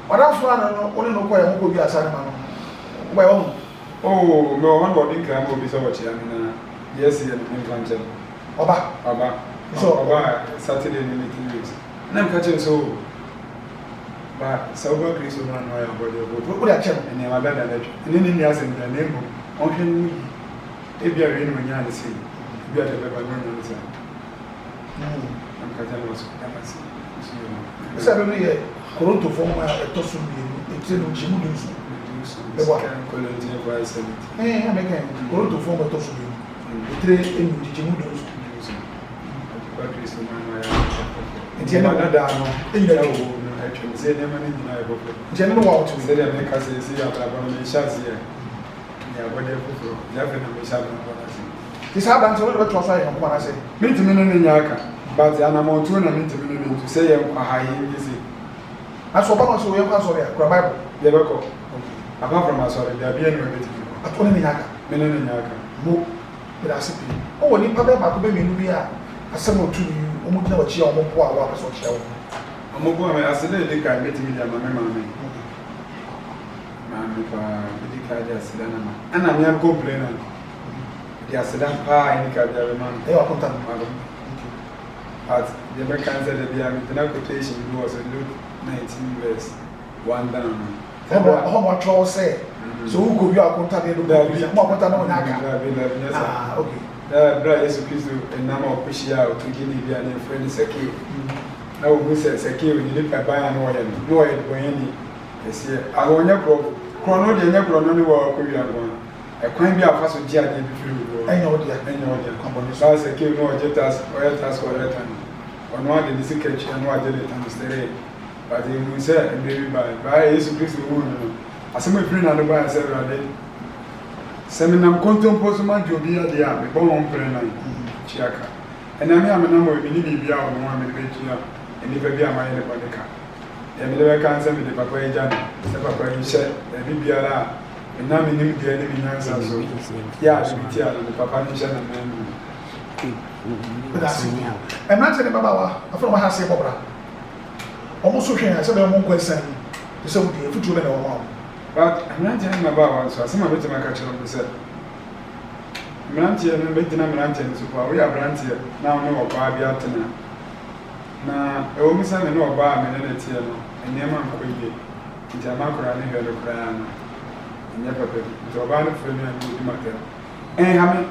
wada fo na no oni no ko ye unko bi asane ma no ba yo oh no one body crime will be so much na yes ye no function oba so oba Saturday ni meeting weeks na m ka che so ba so ba Chris o na no ya body o da chem ene ma da da ni asen da ne mo o hwe ni e bia we ni nya na se bia da ba no nya na am ka che no so da ma se esa be no ye koronto fo ma to so bi e ti no jimu du so e wa kolonti e kwa se ameka koronto fo ma to so bi e tre e mu jimu du so ba Chris o na ya nti ene da da no e nyina wo atwem se ne ma ni nyina e bofo nti ene no wa otu se de me ka se si ya ba no me sha se ya bo de foforo ya fe na me sha no ba na se ti sa ba nti wo de to so ayi ko na se minti me no nya aka but ana mo tu na minti me no ntu se ye nkwa ha ye ni se As for Bama, so we have sorry, Bible. They were called. Apart from us, sorry, they are being ready. I told him Yaka. Menon Yaka. Mo, but I said, oh, when you pay back to me, you are assembled to you, almost never cheer on what I was on show. I'm a boy, I said, they can't get me, my mammy. Mammy, the Sedan, and I am complaining. The Sedan pie, the Cabia man, They are content. But the Americans said that the quotation was a good 19 verse, one down. How much all say? So who could you are content? More content on Yaka. Ah, okay. Brother Jesus and number of Pishia to Guinea and friend Saki. Now, who says Saki when you live by an oil, no oil for any. Yes, I want your chrono, the never on the war, Korean. I can't be a fast with Jia before. I know the company. So I say, no, jet us, oil task or return. On one of the secret and what did it understand. But he will say, and maybe by Jesus Christ, the woman. As I'm a friend and the buyer several days. Seminam contum posuma jobia dia me bon on prena chiaka ena me amena mo bi ni bibia o mo ame be chia eni ba bia ma ye ko de ka e me de ka nse me de papa e jana se papa e hye e bibia la ena me ni bibia ni nyansa so ya bi tia no papa ni hye na me that's it. And not any baba, I from my say Bobra. Almost so I said, I'm going to say, so the future in our mom. But I'm not telling about one, so some of it my catcher of the set. Brantier and Bettina Brantier, so we are Brantier, now no Babiatana. Now, I always have no bar, Menelity, and Yaman Quay, Jamacra, and Hero Crana, and Yapapa, Giovanni Freeman, and Matter. And Hammy,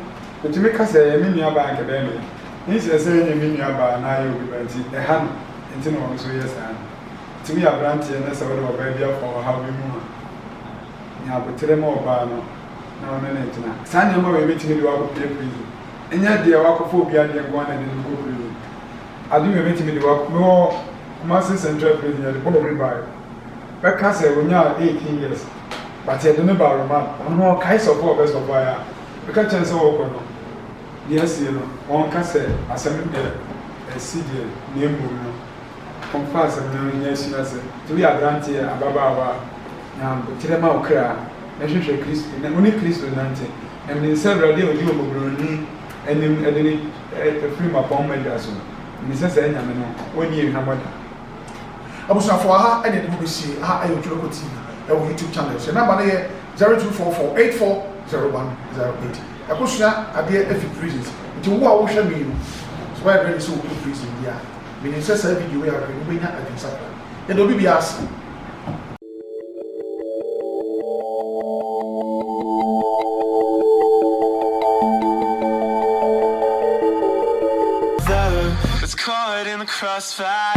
but to make us a mini bank academy, he's a saying a mini bar, and I will be Branty, the hand, and to know so yes, and to me a Brantier, and that's a little baby for how we move. Ya betre mo ba no na ona na ntina sane ma we betimi de wako play prison enya de wako fo bia de ngwa na de go prison adu we betimi de wako no master central prison ya de bono we buy be ka se wonya 18 years but ya de no ba roman no kai support best of ya be ka chance wo ko no yes you know on ka se asem de cd ne mu no confess na nya shi na se to ya grant ya ababawa na tirema okra na hwehwe Kristo na oni Kristo nante em ni several day odi omobroni enim edeni film upon media so ni se se nyame no oni ehwa moda abusafo ha ene de bisi ha ayo twoko tv e wo YouTube channel so number na ye 0244840108 akosua ade efi prisons nti wo a wo hwe mi no so why ready so wo prison dia me ni se se video ya ko benya adwensakra e do bibia ase caught in the crossfire.